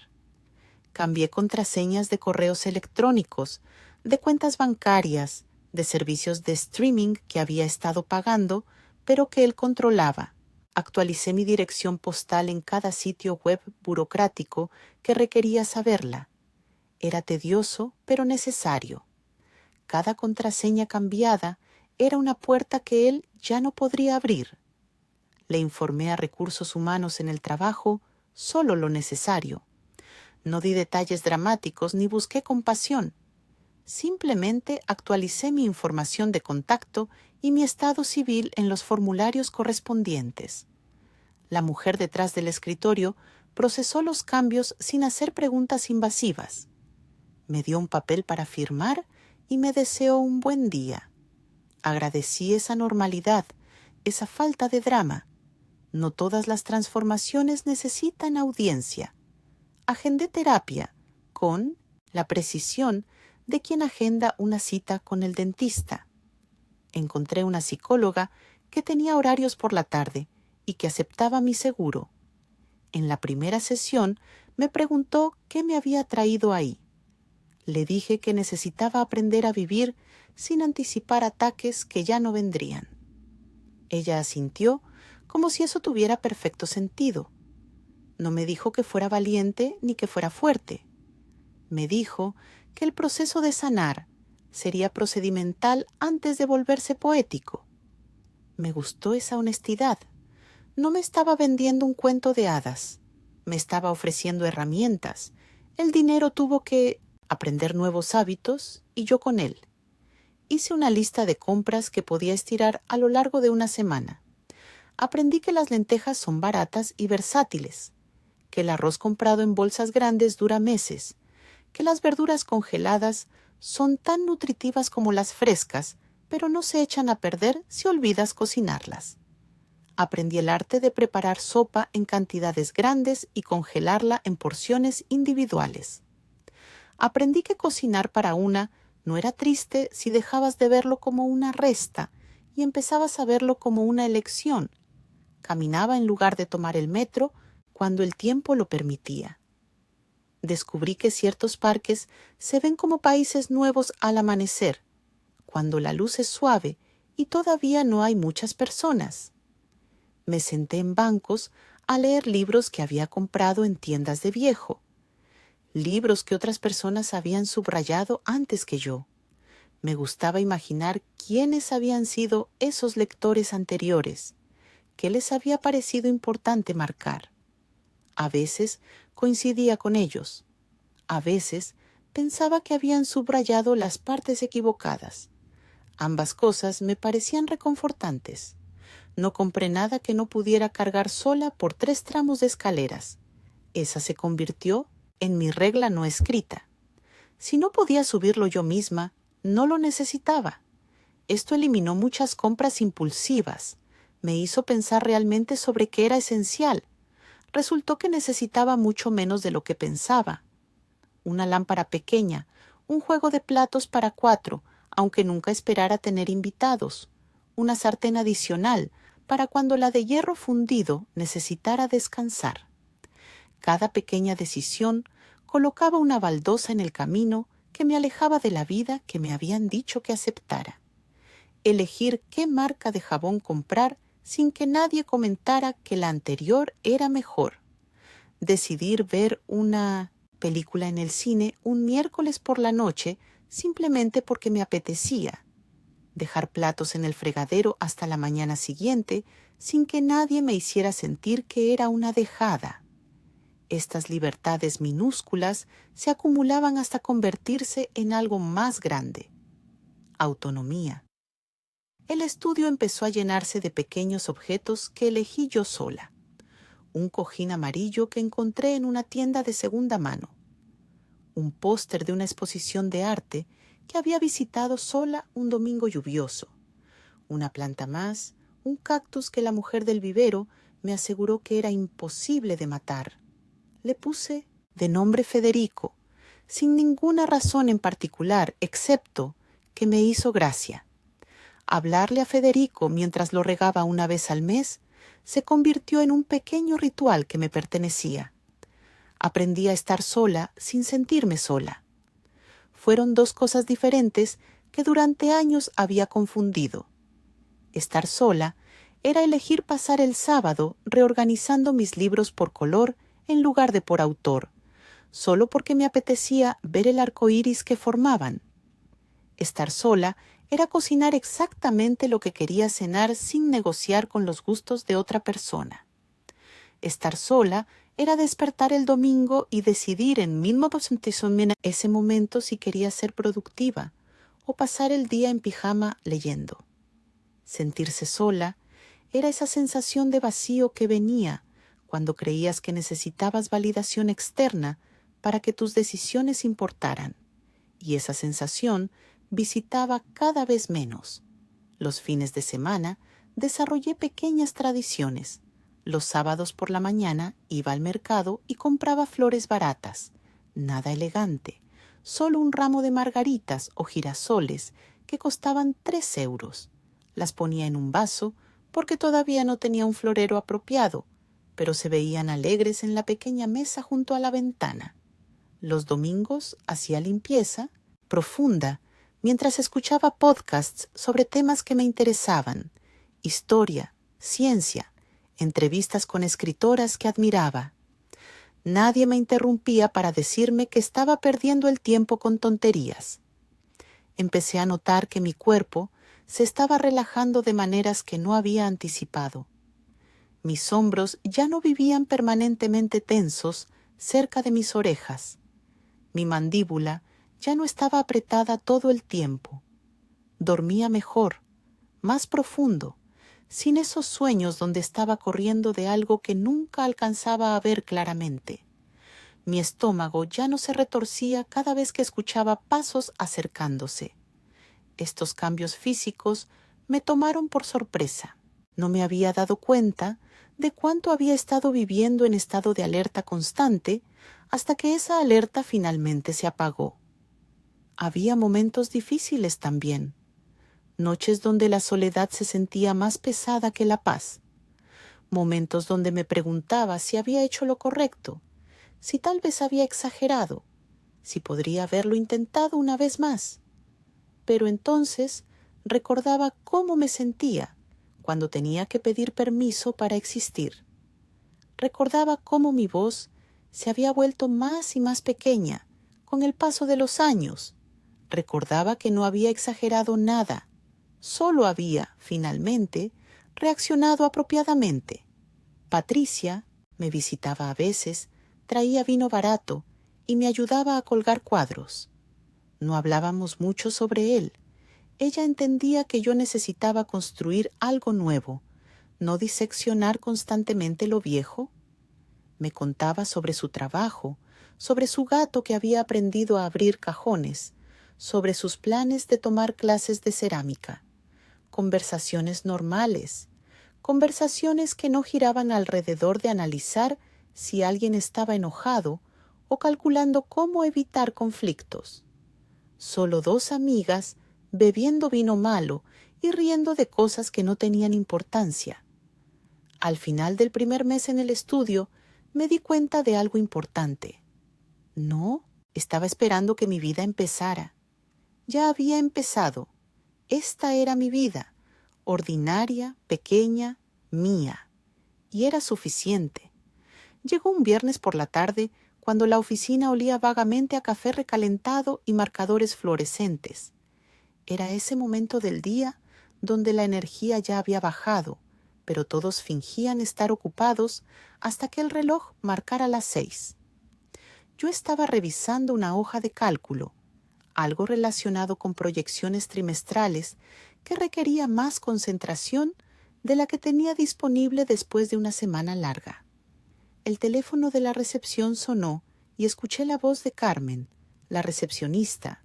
Cambié contraseñas de correos electrónicos, de cuentas bancarias, de servicios de streaming que había estado pagando, pero que él controlaba. Actualicé mi dirección postal en cada sitio web burocrático que requería saberla. Era tedioso, pero necesario. Cada contraseña cambiada era una puerta que él ya no podría abrir. Le informé a recursos humanos en el trabajo solo lo necesario. No di detalles dramáticos ni busqué compasión. Simplemente actualicé mi información de contacto y mi estado civil en los formularios correspondientes. La mujer detrás del escritorio procesó los cambios sin hacer preguntas invasivas. Me dio un papel para firmar y me deseó un buen día. Agradecí esa normalidad, esa falta de drama. No todas las transformaciones necesitan audiencia. Agendé terapia con la precisión de quien agenda una cita con el dentista. Encontré una psicóloga que tenía horarios por la tarde y que aceptaba mi seguro. En la primera sesión me preguntó qué me había traído ahí. Le dije que necesitaba aprender a vivir sin anticipar ataques que ya no vendrían. Ella asintió como si eso tuviera perfecto sentido. No me dijo que fuera valiente ni que fuera fuerte. Me dijo que el proceso de sanar sería procedimental antes de volverse poético. Me gustó esa honestidad. No me estaba vendiendo un cuento de hadas. Me estaba ofreciendo herramientas. El dinero tuvo que aprender nuevos hábitos y yo con él. Hice una lista de compras que podía estirar a lo largo de una semana. Aprendí que las lentejas son baratas y versátiles, que el arroz comprado en bolsas grandes dura meses, que las verduras congeladas son tan nutritivas como las frescas, pero no se echan a perder si olvidas cocinarlas. Aprendí el arte de preparar sopa en cantidades grandes y congelarla en porciones individuales. Aprendí que cocinar para una no era triste si dejabas de verlo como una resta y empezabas a verlo como una elección. Caminaba en lugar de tomar el metro cuando el tiempo lo permitía. Descubrí que ciertos parques se ven como países nuevos al amanecer, cuando la luz es suave y todavía no hay muchas personas. Me senté en bancos a leer libros que había comprado en tiendas de viejo, libros que otras personas habían subrayado antes que yo. Me gustaba imaginar quiénes habían sido esos lectores anteriores, qué les había parecido importante marcar. A veces coincidía con ellos. A veces pensaba que habían subrayado las partes equivocadas. Ambas cosas me parecían reconfortantes. No compré nada que no pudiera cargar sola por 3 tramos de escaleras. Esa se convirtió en mi regla no escrita. Si no podía subirlo yo misma, no lo necesitaba. Esto eliminó muchas compras impulsivas. Me hizo pensar realmente sobre qué era esencial. Resultó que necesitaba mucho menos de lo que pensaba. Una lámpara pequeña, un juego de platos para 4, aunque nunca esperara tener invitados, una sartén adicional para cuando la de hierro fundido necesitara descansar. Cada pequeña decisión colocaba una baldosa en el camino que me alejaba de la vida que me habían dicho que aceptara. Elegir qué marca de jabón comprar sin que nadie comentara que la anterior era mejor. Decidir ver una película en el cine un miércoles por la noche simplemente porque me apetecía. Dejar platos en el fregadero hasta la mañana siguiente sin que nadie me hiciera sentir que era una dejada. Estas libertades minúsculas se acumulaban hasta convertirse en algo más grande. Autonomía. El estudio empezó a llenarse de pequeños objetos que elegí yo sola. Un cojín amarillo que encontré en una tienda de segunda mano. Un póster de una exposición de arte que había visitado sola un domingo lluvioso. Una planta más, un cactus que la mujer del vivero me aseguró que era imposible de matar. Le puse de nombre Federico, sin ninguna razón en particular, excepto que me hizo gracia. Hablarle a Federico mientras lo regaba una vez al mes se convirtió en un pequeño ritual que me pertenecía. Aprendí a estar sola sin sentirme sola. Fueron dos cosas diferentes que durante años había confundido. Estar sola era elegir pasar el sábado reorganizando mis libros por color en lugar de por autor, solo porque me apetecía ver el arco iris que formaban. Estar sola era cocinar exactamente lo que quería cenar sin negociar con los gustos de otra persona. Estar sola era despertar el domingo y decidir en ese momento si quería ser productiva o pasar el día en pijama leyendo. Sentirse sola era esa sensación de vacío que venía cuando creías que necesitabas validación externa para que tus decisiones importaran, y esa sensación visitaba cada vez menos. Los fines de semana desarrollé pequeñas tradiciones. Los sábados por la mañana iba al mercado y compraba flores baratas, nada elegante, solo un ramo de margaritas o girasoles que costaban 3 euros. Las ponía en un vaso porque todavía no tenía un florero apropiado, pero se veían alegres en la pequeña mesa junto a la ventana. Los domingos hacía limpieza profunda mientras escuchaba podcasts sobre temas que me interesaban, historia, ciencia, entrevistas con escritoras que admiraba. Nadie me interrumpía para decirme que estaba perdiendo el tiempo con tonterías. Empecé a notar que mi cuerpo se estaba relajando de maneras que no había anticipado. Mis hombros ya no vivían permanentemente tensos cerca de mis orejas. Mi mandíbula ya no estaba apretada todo el tiempo. Dormía mejor, más profundo, sin esos sueños donde estaba corriendo de algo que nunca alcanzaba a ver claramente. Mi estómago ya no se retorcía cada vez que escuchaba pasos acercándose. Estos cambios físicos me tomaron por sorpresa. No me había dado cuenta de cuánto había estado viviendo en estado de alerta constante hasta que esa alerta finalmente se apagó. Había momentos difíciles también, noches donde la soledad se sentía más pesada que la paz, momentos donde me preguntaba si había hecho lo correcto, si tal vez había exagerado, si podría haberlo intentado una vez más. Pero entonces recordaba cómo me sentía cuando tenía que pedir permiso para existir. Recordaba cómo mi voz se había vuelto más y más pequeña con el paso de los años. Recordaba que no había exagerado nada, solo había, finalmente, reaccionado apropiadamente. Patricia me visitaba a veces, traía vino barato y me ayudaba a colgar cuadros. No hablábamos mucho sobre él. Ella entendía que yo necesitaba construir algo nuevo, no diseccionar constantemente lo viejo. Me contaba sobre su trabajo, sobre su gato que había aprendido a abrir cajones, sobre sus planes de tomar clases de cerámica. Conversaciones normales, conversaciones que no giraban alrededor de analizar si alguien estaba enojado o calculando cómo evitar conflictos. Solo dos amigas bebiendo vino malo y riendo de cosas que no tenían importancia. Al final del primer mes en el estudio, me di cuenta de algo importante. No, estaba esperando que mi vida empezara. Ya había empezado. Esta era mi vida, ordinaria, pequeña, mía, y era suficiente. Llegó un viernes por la tarde, cuando la oficina olía vagamente a café recalentado y marcadores fluorescentes. Era ese momento del día donde la energía ya había bajado, pero todos fingían estar ocupados hasta que el reloj marcara las 6. Yo estaba revisando una hoja de cálculo, algo relacionado con proyecciones trimestrales que requería más concentración de la que tenía disponible después de una semana larga. El teléfono de la recepción sonó y escuché la voz de Carmen, la recepcionista,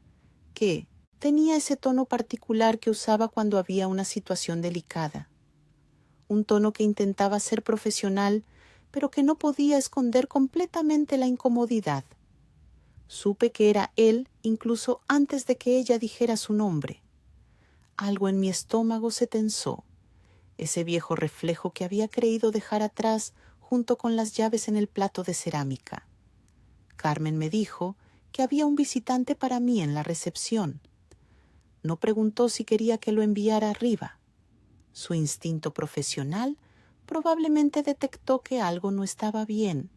que tenía ese tono particular que usaba cuando había una situación delicada. Un tono que intentaba ser profesional, pero que no podía esconder completamente la incomodidad. Supe que era él incluso antes de que ella dijera su nombre. Algo en mi estómago se tensó, ese viejo reflejo que había creído dejar atrás junto con las llaves en el plato de cerámica. Carmen me dijo que había un visitante para mí en la recepción. No preguntó si quería que lo enviara arriba. Su instinto profesional probablemente detectó que algo no estaba bien.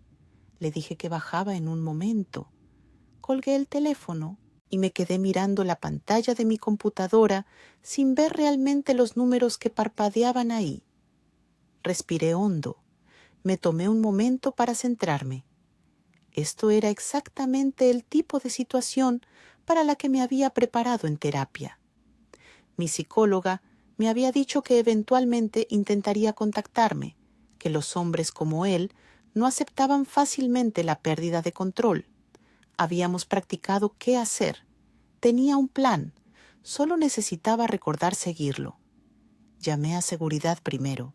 Le dije que bajaba en un momento. Colgué el teléfono y me quedé mirando la pantalla de mi computadora sin ver realmente los números que parpadeaban ahí. Respiré hondo. Me tomé un momento para centrarme. Esto era exactamente el tipo de situación para la que me había preparado en terapia. Mi psicóloga me había dicho que eventualmente intentaría contactarme, que los hombres como él no aceptaban fácilmente la pérdida de control. Habíamos practicado qué hacer. Tenía un plan. Solo necesitaba recordar seguirlo. Llamé a seguridad primero.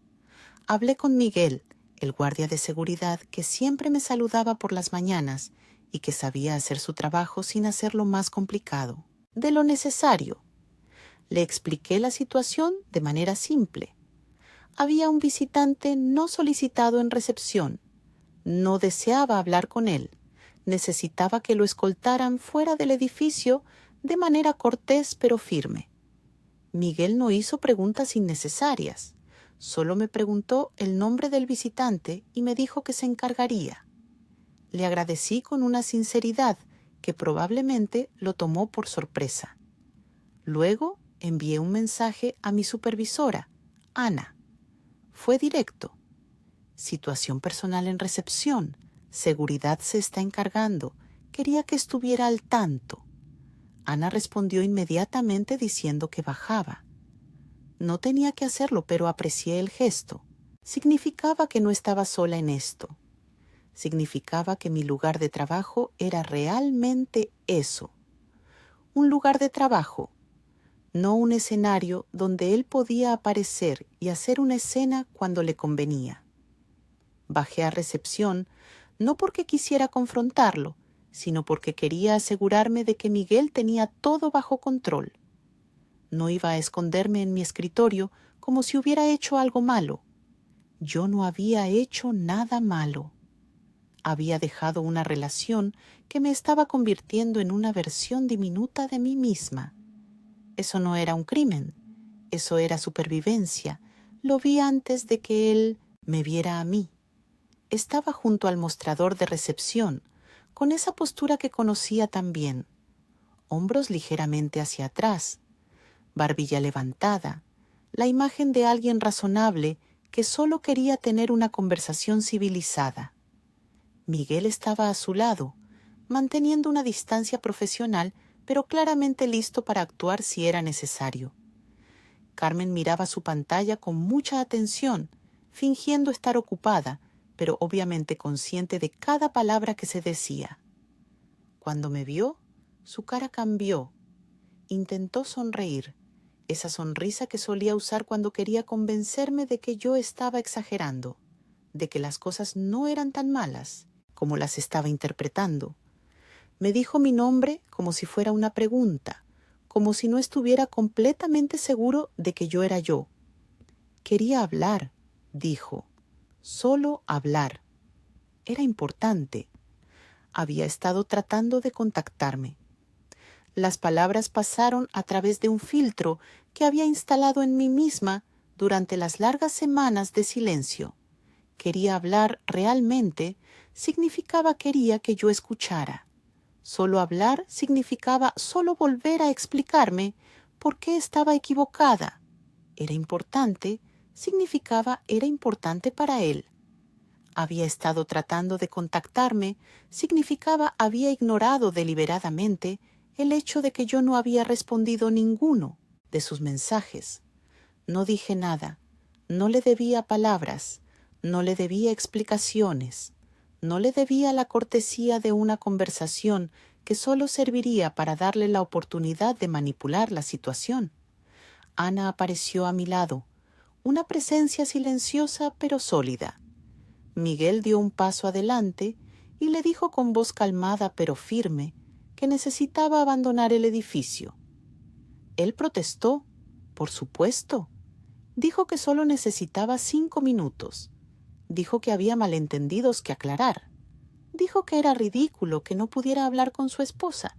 Hablé con Miguel, el guardia de seguridad que siempre me saludaba por las mañanas y que sabía hacer su trabajo sin hacerlo más complicado. De lo necesario. Le expliqué la situación de manera simple. Había un visitante no solicitado en recepción. No deseaba hablar con él. Necesitaba que lo escoltaran fuera del edificio de manera cortés pero firme. Miguel no hizo preguntas innecesarias. Solo me preguntó el nombre del visitante y me dijo que se encargaría. Le agradecí con una sinceridad que probablemente lo tomó por sorpresa. Luego envié un mensaje a mi supervisora, Ana. Fue directo. Situación personal en recepción. Seguridad se está encargando. Quería que estuviera al tanto. Ana respondió inmediatamente diciendo que bajaba. No tenía que hacerlo, pero aprecié el gesto. Significaba que no estaba sola en esto. Significaba que mi lugar de trabajo era realmente eso. Un lugar de trabajo, no un escenario donde él podía aparecer y hacer una escena cuando le convenía. Bajé a recepción, no porque quisiera confrontarlo, sino porque quería asegurarme de que Miguel tenía todo bajo control. No iba a esconderme en mi escritorio como si hubiera hecho algo malo. Yo no había hecho nada malo. Había dejado una relación que me estaba convirtiendo en una versión diminuta de mí misma. Eso no era un crimen, eso era supervivencia. Lo vi antes de que él me viera a mí. Estaba junto al mostrador de recepción, con esa postura que conocía tan bien. Hombros ligeramente hacia atrás, barbilla levantada, la imagen de alguien razonable que solo quería tener una conversación civilizada. Miguel estaba a su lado, manteniendo una distancia profesional, pero claramente listo para actuar si era necesario. Carmen miraba su pantalla con mucha atención, fingiendo estar ocupada, pero obviamente consciente de cada palabra que se decía. Cuando me vio, su cara cambió. Intentó sonreír, esa sonrisa que solía usar cuando quería convencerme de que yo estaba exagerando, de que las cosas no eran tan malas como las estaba interpretando. Me dijo mi nombre como si fuera una pregunta, como si no estuviera completamente seguro de que yo era yo. Quería hablar, dijo, solo hablar. Era importante. Había estado tratando de contactarme. Las palabras pasaron a través de un filtro que había instalado en mí misma durante las largas semanas de silencio. Quería hablar realmente, significaba quería que yo escuchara. Solo hablar significaba solo volver a explicarme por qué estaba equivocada. Era importante, significaba era importante para él. Había estado tratando de contactarme, significaba había ignorado deliberadamente el hecho de que yo no había respondido ninguno de sus mensajes. No dije nada, no le debía palabras, no le debía explicaciones, no le debía la cortesía de una conversación que solo serviría para darle la oportunidad de manipular la situación. Ana apareció a mi lado, una presencia silenciosa pero sólida. Miguel dio un paso adelante y le dijo con voz calmada pero firme que necesitaba abandonar el edificio. Él protestó, por supuesto. Dijo que solo necesitaba 5 minutos. Dijo que había malentendidos que aclarar. Dijo que era ridículo que no pudiera hablar con su esposa.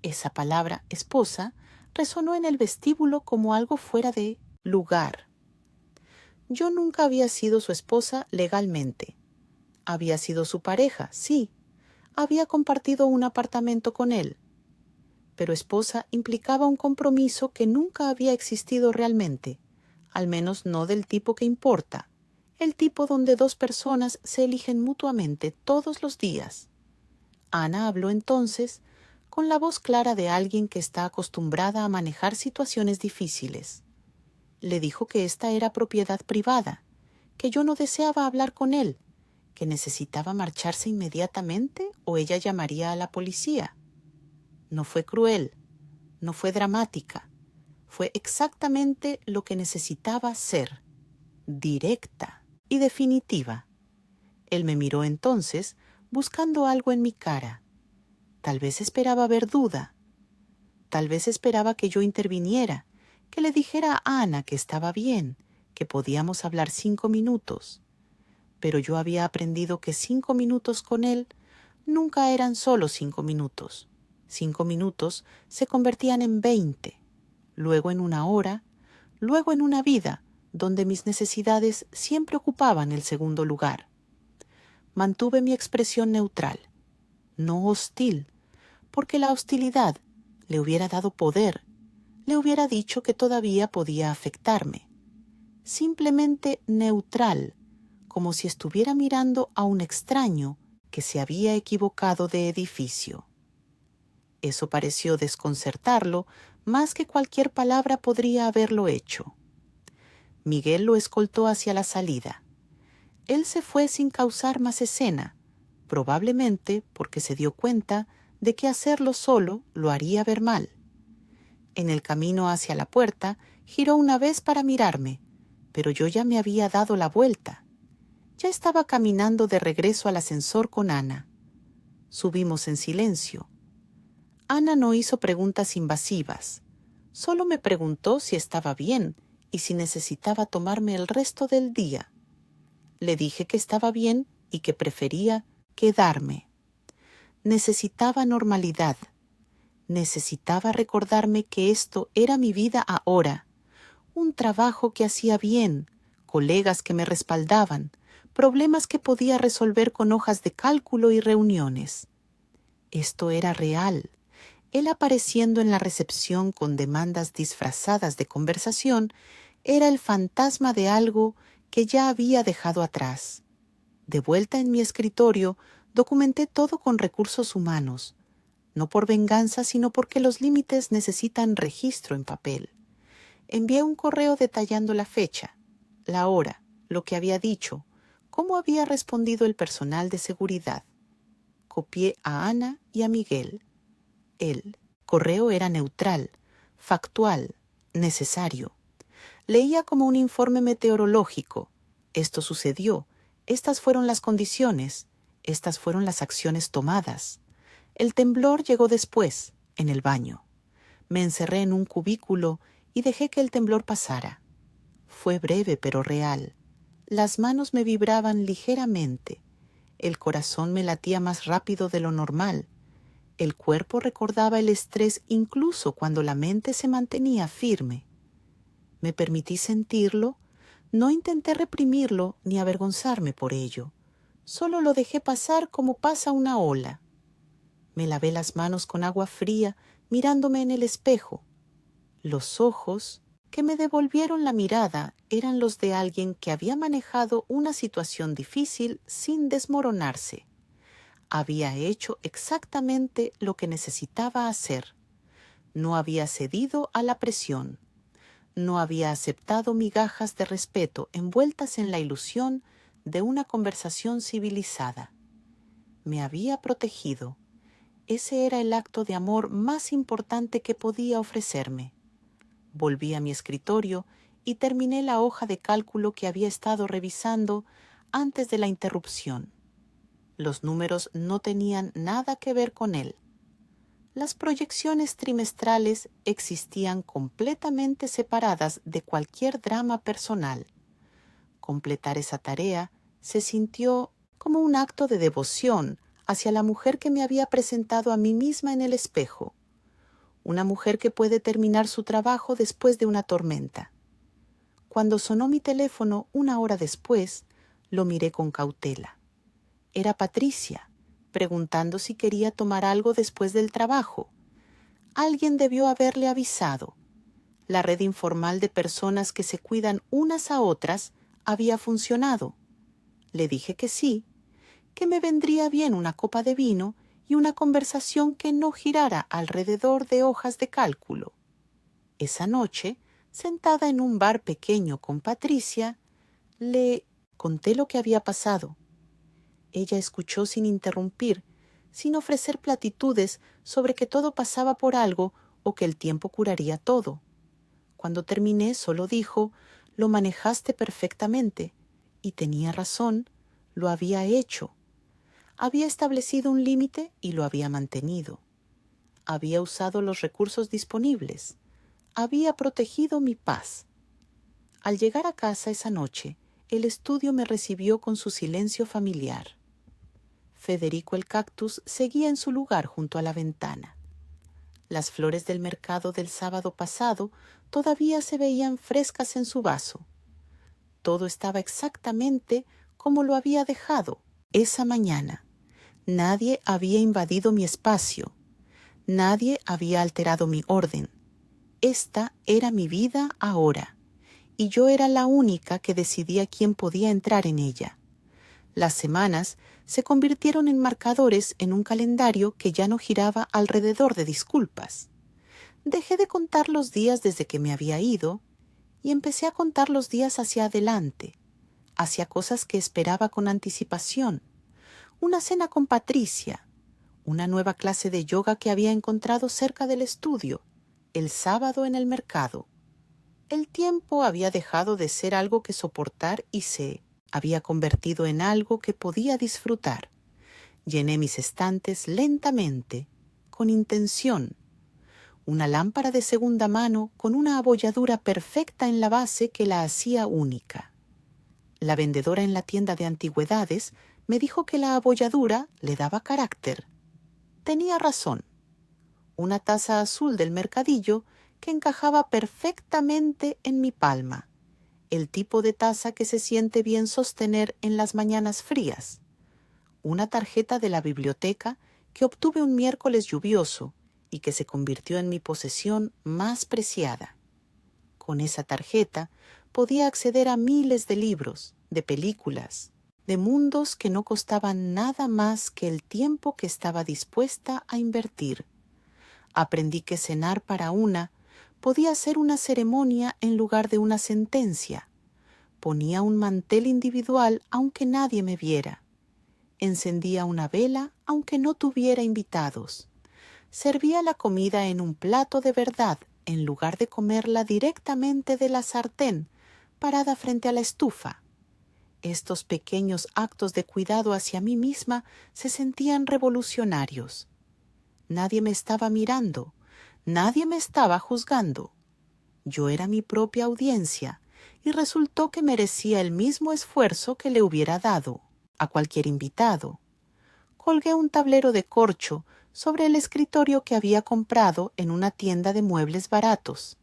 Esa palabra, esposa, resonó en el vestíbulo como algo fuera de lugar. Yo nunca había sido su esposa legalmente. Había sido su pareja, sí. Había compartido un apartamento con él. Pero esposa implicaba un compromiso que nunca había existido realmente, al menos no del tipo que importa, el tipo donde 2 personas se eligen mutuamente todos los días. Ana habló entonces con la voz clara de alguien que está acostumbrada a manejar situaciones difíciles. Le dijo que esta era propiedad privada, que yo no deseaba hablar con él, que necesitaba marcharse inmediatamente o ella llamaría a la policía. No fue cruel, no fue dramática, fue exactamente lo que necesitaba ser, directa y definitiva. Él me miró entonces, buscando algo en mi cara. Tal vez esperaba ver duda. Tal vez esperaba que yo interviniera, que le dijera a Ana que estaba bien, que podíamos hablar 5 minutos. Pero yo había aprendido que 5 minutos con él nunca eran solo 5 minutos. 5 minutos se convertían en 20, luego en 1 hora, luego en una vida donde mis necesidades siempre ocupaban el segundo lugar. Mantuve mi expresión neutral, no hostil, porque la hostilidad le hubiera dado poder, le hubiera dicho que todavía podía afectarme. Simplemente neutral, como si estuviera mirando a un extraño que se había equivocado de edificio. Eso pareció desconcertarlo más que cualquier palabra podría haberlo hecho. Miguel lo escoltó hacia la salida. Él se fue sin causar más escena, probablemente porque se dio cuenta de que hacerlo solo lo haría ver mal. En el camino hacia la puerta, giró una vez para mirarme, pero yo ya me había dado la vuelta. Ya estaba caminando de regreso al ascensor con Ana. Subimos en silencio. Ana no hizo preguntas invasivas. Solo me preguntó si estaba bien y si necesitaba tomarme el resto del día. Le dije que estaba bien y que prefería quedarme. Necesitaba normalidad. Necesitaba recordarme que esto era mi vida ahora. Un trabajo que hacía bien, colegas que me respaldaban, problemas que podía resolver con hojas de cálculo y reuniones. Esto era real. Él apareciendo en la recepción con demandas disfrazadas de conversación era el fantasma de algo que ya había dejado atrás. De vuelta en mi escritorio, documenté todo con recursos humanos, no por venganza, sino porque los límites necesitan registro en papel. Envié un correo detallando la fecha, la hora, lo que había dicho, cómo había respondido el personal de seguridad. Copié a Ana y a Miguel. El correo era neutral, factual, necesario. Leía como un informe meteorológico. Esto sucedió, estas fueron las condiciones, estas fueron las acciones tomadas. El temblor llegó después, en el baño. Me encerré en un cubículo y dejé que el temblor pasara. Fue breve pero real. Las manos me vibraban ligeramente. El corazón me latía más rápido de lo normal. El cuerpo recordaba el estrés incluso cuando la mente se mantenía firme. Me permití sentirlo, No intenté reprimirlo ni avergonzarme por ello. Solo lo dejé pasar como pasa una ola. Me lavé las manos con agua fría mirándome en el espejo. Los ojos que me devolvieron la mirada eran los de alguien que había manejado una situación difícil sin desmoronarse. Había hecho exactamente lo que necesitaba hacer. No había cedido a la presión. No había aceptado migajas de respeto envueltas en la ilusión de una conversación civilizada. Me había protegido. Ese era el acto de amor más importante que podía ofrecerme. Volví a mi escritorio y terminé la hoja de cálculo que había estado revisando antes de la interrupción. Los números no tenían nada que ver con él. Las proyecciones trimestrales existían completamente separadas de cualquier drama personal. Completar esa tarea se sintió como un acto de devoción hacia la mujer que me había presentado a mí misma en el espejo. Una mujer que puede terminar su trabajo después de una tormenta. Cuando sonó mi teléfono 1 hora después, lo miré con cautela. Era Patricia, preguntando si quería tomar algo después del trabajo. Alguien debió haberle avisado. La red informal de personas que se cuidan unas a otras había funcionado. Le dije que sí, que me vendría bien una copa de vino y una conversación que no girara alrededor de hojas de cálculo. Esa noche, sentada en un bar pequeño con Patricia, le conté lo que había pasado. Ella escuchó sin interrumpir, sin ofrecer platitudes sobre que todo pasaba por algo o que el tiempo curaría todo. Cuando terminé, solo dijo: «Lo manejaste perfectamente». Y tenía razón, lo había hecho. Había establecido un límite y lo había mantenido. Había usado los recursos disponibles. Había protegido mi paz. Al llegar a casa esa noche, el estudio me recibió con su silencio familiar. Federico el cactus seguía en su lugar junto a la ventana. Las flores del mercado del sábado pasado todavía se veían frescas en su vaso. Todo estaba exactamente como lo había dejado esa mañana. Nadie había invadido mi espacio. Nadie había alterado mi orden. Esta era mi vida ahora, y yo era la única que decidía quién podía entrar en ella. Las semanas se convirtieron en marcadores en un calendario que ya no giraba alrededor de disculpas. Dejé de contar los días desde que me había ido y empecé a contar los días hacia adelante, hacia cosas que esperaba con anticipación. Una cena con Patricia, una nueva clase de yoga que había encontrado cerca del estudio, el sábado en el mercado. El tiempo había dejado de ser algo que soportar y se había convertido en algo que podía disfrutar. Llené mis estantes lentamente, con intención. Una lámpara de segunda mano con una abolladura perfecta en la base que la hacía única. La vendedora en la tienda de antigüedades me dijo que la abolladura le daba carácter. Tenía razón. Una taza azul del mercadillo que encajaba perfectamente en mi palma. El tipo de taza que se siente bien sostener en las mañanas frías. Una tarjeta de la biblioteca que obtuve un miércoles lluvioso y que se convirtió en mi posesión más preciada. Con esa tarjeta podía acceder a miles de libros, de películas, de mundos que no costaban nada más que el tiempo que estaba dispuesta a invertir. Aprendí que cenar para una podía ser una ceremonia en lugar de una sentencia. Ponía un mantel individual aunque nadie me viera. Encendía una vela aunque no tuviera invitados. Servía la comida en un plato de verdad en lugar de comerla directamente de la sartén, parada frente a la estufa. Estos pequeños actos de cuidado hacia mí misma se sentían revolucionarios. Nadie me estaba mirando, nadie me estaba juzgando. Yo era mi propia audiencia y resultó que merecía el mismo esfuerzo que le hubiera dado a cualquier invitado. Colgué un tablero de corcho sobre el escritorio que había comprado en una tienda de muebles baratos.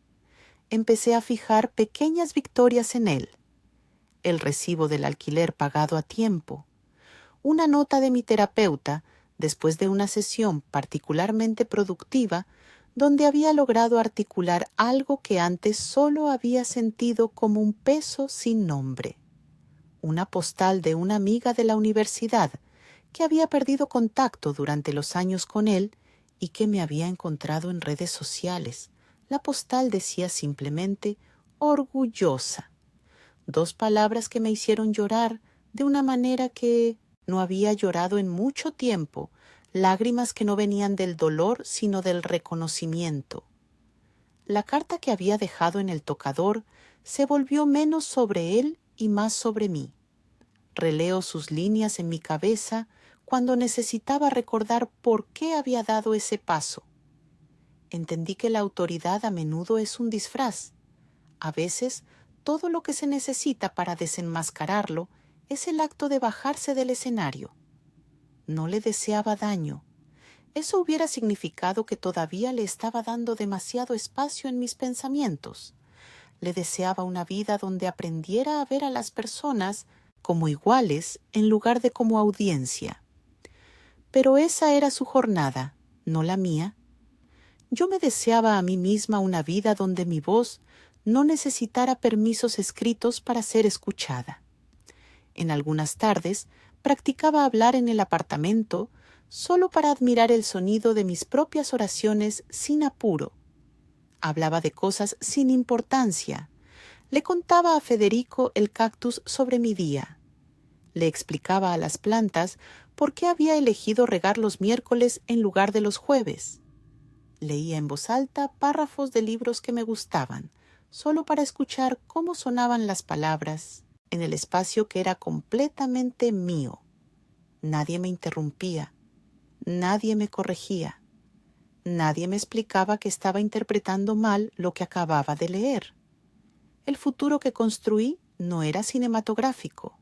Empecé a fijar pequeñas victorias en él. el recibo del alquiler pagado a tiempo, una nota de mi terapeuta después de una sesión particularmente productiva donde había logrado articular algo que antes solo había sentido como un peso sin nombre, una postal de una amiga de la universidad que había perdido contacto durante los años con él y que me había encontrado en redes sociales. La postal decía simplemente orgullosa. 2 palabras que me hicieron llorar de una manera que no había llorado en mucho tiempo, lágrimas que no venían del dolor sino del reconocimiento. La carta que había dejado en el tocador se volvió menos sobre él y más sobre mí. Releo sus líneas en mi cabeza cuando necesitaba recordar por qué había dado ese paso. Entendí que la autoridad a menudo es un disfraz. A veces, todo lo que se necesita para desenmascararlo es el acto de bajarse del escenario. No le deseaba daño. Eso hubiera significado que todavía le estaba dando demasiado espacio en mis pensamientos. Le deseaba una vida donde aprendiera a ver a las personas como iguales en lugar de como audiencia. Pero esa era su jornada, no la mía. Yo me deseaba a mí misma una vida donde mi voz no necesitara permisos escritos para ser escuchada. En algunas tardes practicaba hablar en el apartamento solo para admirar el sonido de mis propias oraciones sin apuro. Hablaba de cosas sin importancia. Le contaba a Federico el cactus sobre mi día. Le explicaba a las plantas por qué había elegido regar los miércoles en lugar de los jueves. Leía en voz alta párrafos de libros que me gustaban, solo para escuchar cómo sonaban las palabras en el espacio que era completamente mío. Nadie me interrumpía, nadie me corregía, nadie me explicaba que estaba interpretando mal lo que acababa de leer. El futuro que construí no era cinematográfico.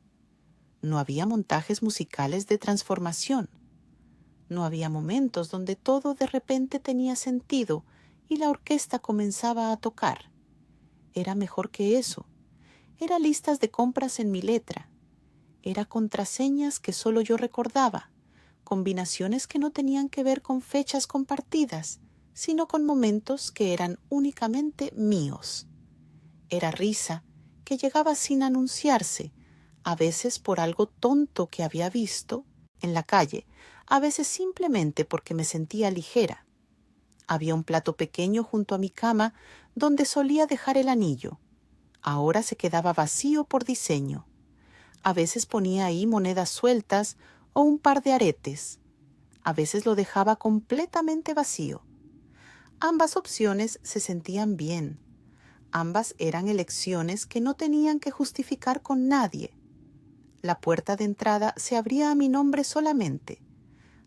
No había montajes musicales de transformación. No había momentos donde todo de repente tenía sentido y la orquesta comenzaba a tocar. Era mejor que eso. Era listas de compras en mi letra. Era contraseñas que solo yo recordaba, combinaciones que no tenían que ver con fechas compartidas, sino con momentos que eran únicamente míos. Era risa que llegaba sin anunciarse, a veces por algo tonto que había visto en la calle, a veces simplemente porque me sentía ligera. Había un plato pequeño junto a mi cama donde solía dejar el anillo. Ahora se quedaba vacío por diseño. A veces ponía ahí monedas sueltas o un par de aretes. A veces lo dejaba completamente vacío. Ambas opciones se sentían bien. Ambas eran elecciones que no tenían que justificar con nadie. La puerta de entrada se abría a mi nombre solamente.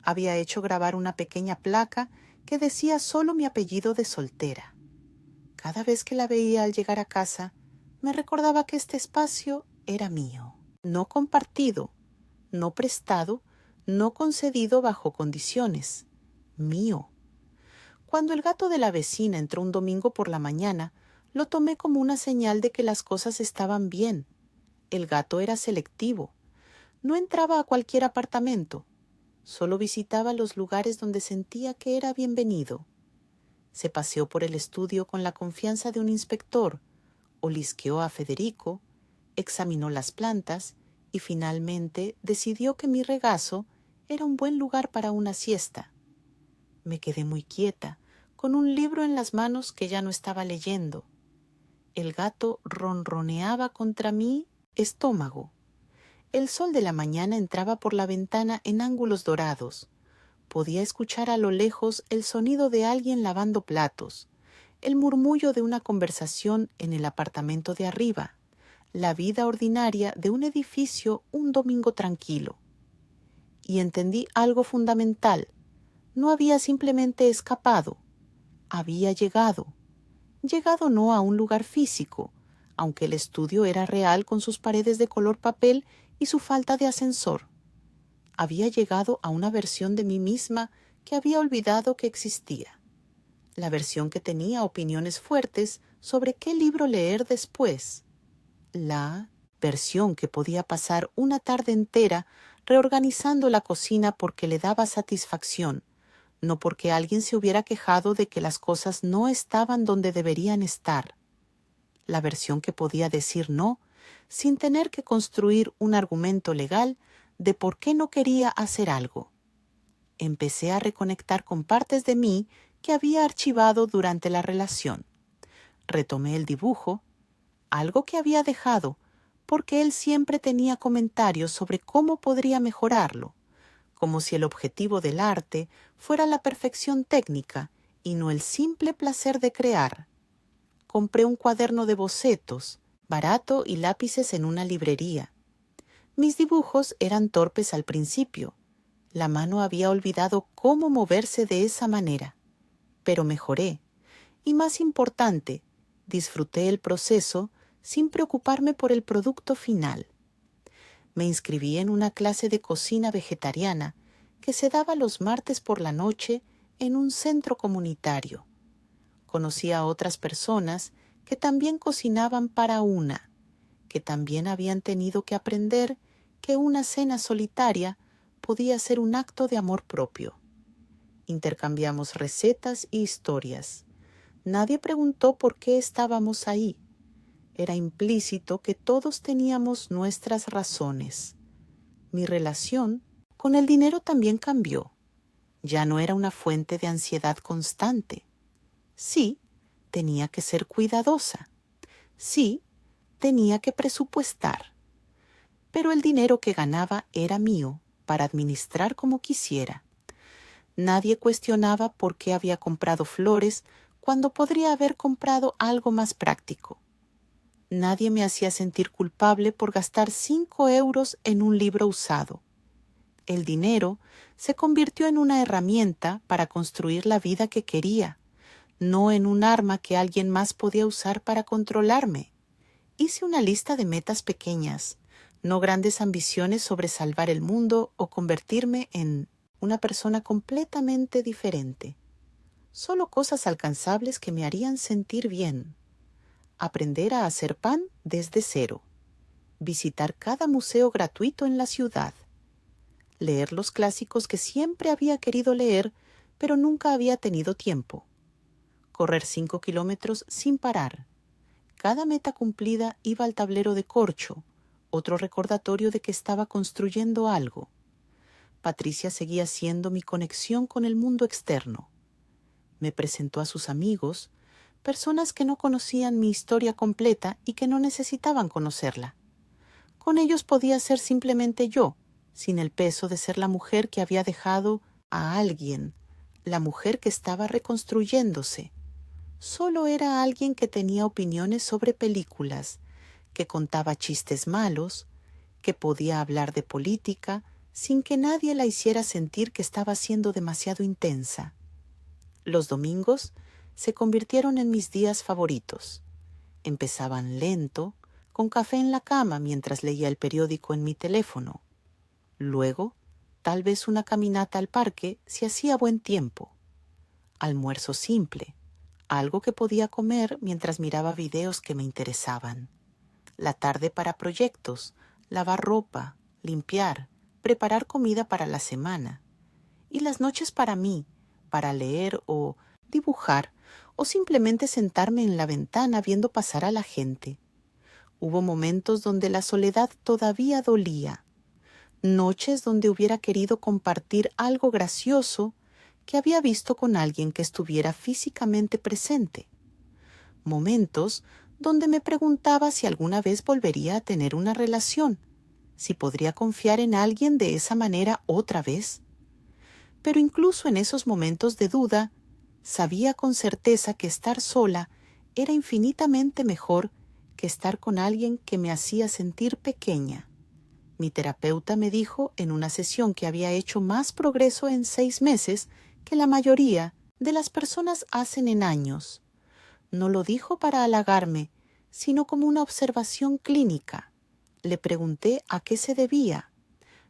Había hecho grabar una pequeña placa que decía solo mi apellido de soltera. Cada vez que la veía al llegar a casa, me recordaba que este espacio era mío, no compartido, no prestado, no concedido bajo condiciones, mío. Cuando el gato de la vecina entró un domingo por la mañana, lo tomé como una señal de que las cosas estaban bien. El gato era selectivo. No entraba a cualquier apartamento. Solo visitaba los lugares donde sentía que era bienvenido. Se paseó por el estudio con la confianza de un inspector, olisqueó a Federico, examinó las plantas y finalmente decidió que mi regazo era un buen lugar para una siesta. Me quedé muy quieta, con un libro en las manos que ya no estaba leyendo. El gato ronroneaba contra mi estómago. El sol de la mañana entraba por la ventana en ángulos dorados. Podía escuchar a lo lejos el sonido de alguien lavando platos, el murmullo de una conversación en el apartamento de arriba, la vida ordinaria de un edificio un domingo tranquilo. Y entendí algo fundamental. No había simplemente escapado, había llegado. Llegado no a un lugar físico, aunque el estudio era real con sus paredes de color papel y su falta de ascensor. Había llegado a una versión de mí misma que había olvidado que existía. La versión que tenía opiniones fuertes sobre qué libro leer después. La versión que podía pasar una tarde entera reorganizando la cocina porque le daba satisfacción, no porque alguien se hubiera quejado de que las cosas no estaban donde deberían estar. La versión que podía decir no, sin tener que construir un argumento legal de por qué no quería hacer algo. Empecé a reconectar con partes de mí que había archivado durante la relación. Retomé el dibujo, algo que había dejado, porque él siempre tenía comentarios sobre cómo podría mejorarlo, como si el objetivo del arte fuera la perfección técnica y no el simple placer de crear. Compré un cuaderno de bocetos, barato, y lápices en una librería. Mis dibujos eran torpes al principio. La mano había olvidado cómo moverse de esa manera. Pero mejoré. Y más importante, disfruté el proceso sin preocuparme por el producto final. Me inscribí en una clase de cocina vegetariana que se daba los martes por la noche en un centro comunitario. Conocí a otras personas que también cocinaban para una, que también habían tenido que aprender que una cena solitaria podía ser un acto de amor propio. Intercambiamos recetas y historias. Nadie preguntó por qué estábamos ahí. Era implícito que todos teníamos nuestras razones. Mi relación con el dinero también cambió. Ya no era una fuente de ansiedad constante. Sí, tenía que ser cuidadosa. Sí, tenía que presupuestar. Pero el dinero que ganaba era mío para administrar como quisiera. Nadie cuestionaba por qué había comprado flores cuando podría haber comprado algo más práctico. Nadie me hacía sentir culpable por gastar 5 euros en un libro usado. El dinero se convirtió en una herramienta para construir la vida que quería, no en un arma que alguien más podía usar para controlarme. Hice una lista de metas pequeñas, no grandes ambiciones sobre salvar el mundo o convertirme en una persona completamente diferente. Solo cosas alcanzables que me harían sentir bien. Aprender a hacer pan desde cero. Visitar cada museo gratuito en la ciudad. Leer los clásicos que siempre había querido leer, pero nunca había tenido tiempo. Correr 5 kilómetros sin parar. Cada meta cumplida iba al tablero de corcho, otro recordatorio de que estaba construyendo algo. Patricia seguía siendo mi conexión con el mundo externo. Me presentó a sus amigos, personas que no conocían mi historia completa y que no necesitaban conocerla. Con ellos podía ser simplemente yo, sin el peso de ser la mujer que había dejado a alguien, la mujer que estaba reconstruyéndose. Solo era alguien que tenía opiniones sobre películas, que contaba chistes malos, que podía hablar de política sin que nadie la hiciera sentir que estaba siendo demasiado intensa. Los domingos se convirtieron en mis días favoritos. Empezaban lento, con café en la cama mientras leía el periódico en mi teléfono. Luego, tal vez una caminata al parque si hacía buen tiempo. Almuerzo simple, algo que podía comer mientras miraba videos que me interesaban. La tarde para proyectos, lavar ropa, limpiar, preparar comida para la semana. Y las noches para mí, para leer o dibujar, o simplemente sentarme en la ventana viendo pasar a la gente. Hubo momentos donde la soledad todavía dolía. Noches donde hubiera querido compartir algo gracioso que había visto con alguien que estuviera físicamente presente. Momentos donde me preguntaba si alguna vez volvería a tener una relación, si podría confiar en alguien de esa manera otra vez. Pero incluso en esos momentos de duda, sabía con certeza que estar sola era infinitamente mejor que estar con alguien que me hacía sentir pequeña. Mi terapeuta me dijo en una sesión que había hecho más progreso en 6 meses que la mayoría de las personas hacen en años. No lo dijo para halagarme, sino como una observación clínica. Le pregunté a qué se debía.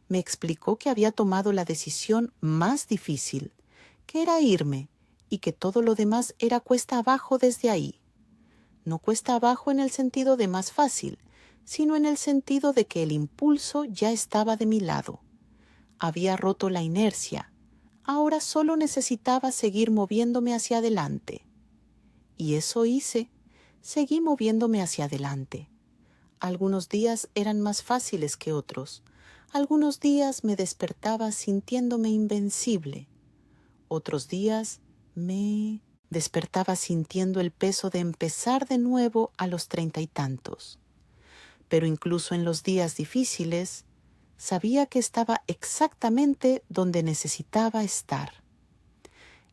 Me explicó que había tomado la decisión más difícil, que era irme, y que todo lo demás era cuesta abajo desde ahí. No cuesta abajo en el sentido de más fácil, sino en el sentido de que el impulso ya estaba de mi lado. Había roto la inercia. Ahora solo necesitaba seguir moviéndome hacia adelante. Y eso hice. Seguí moviéndome hacia adelante. Algunos días eran más fáciles que otros. Algunos días me despertaba sintiéndome invencible. Otros días me despertaba sintiendo el peso de empezar de nuevo a los 30 y tantos. Pero incluso en los días difíciles, sabía que estaba exactamente donde necesitaba estar.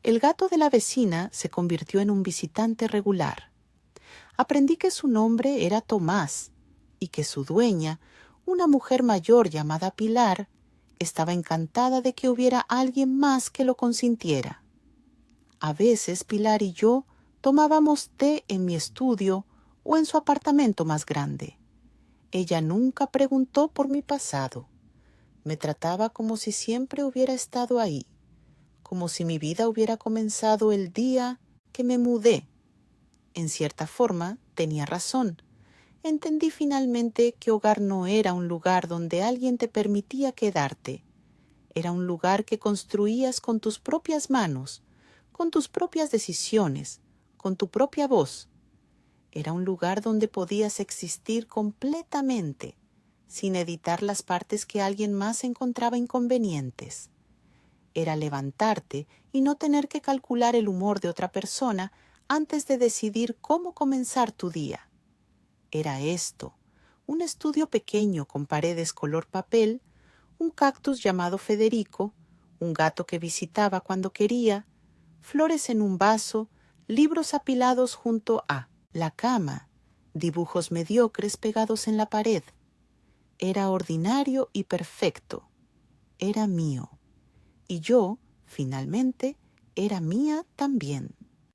El gato de la vecina se convirtió en un visitante regular. Aprendí que su nombre era Tomás y que su dueña, una mujer mayor llamada Pilar, estaba encantada de que hubiera alguien más que lo consintiera. A veces Pilar y yo tomábamos té en mi estudio o en su apartamento más grande. Ella nunca preguntó por mi pasado. Me trataba como si siempre hubiera estado ahí, como si mi vida hubiera comenzado el día que me mudé. En cierta forma, tenía razón. Entendí finalmente que hogar no era un lugar donde alguien te permitía quedarte. Era un lugar que construías con tus propias manos, con tus propias decisiones, con tu propia voz. Era un lugar donde podías existir completamente, sin editar las partes que alguien más encontraba inconvenientes. Era levantarte y no tener que calcular el humor de otra persona antes de decidir cómo comenzar tu día. Era esto, un estudio pequeño con paredes color papel, un cactus llamado Federico, un gato que visitaba cuando quería, flores en un vaso, libros apilados junto a la cama, dibujos mediocres pegados en la pared. Era ordinario y perfecto. Era mío. Y yo, finalmente, era mía también.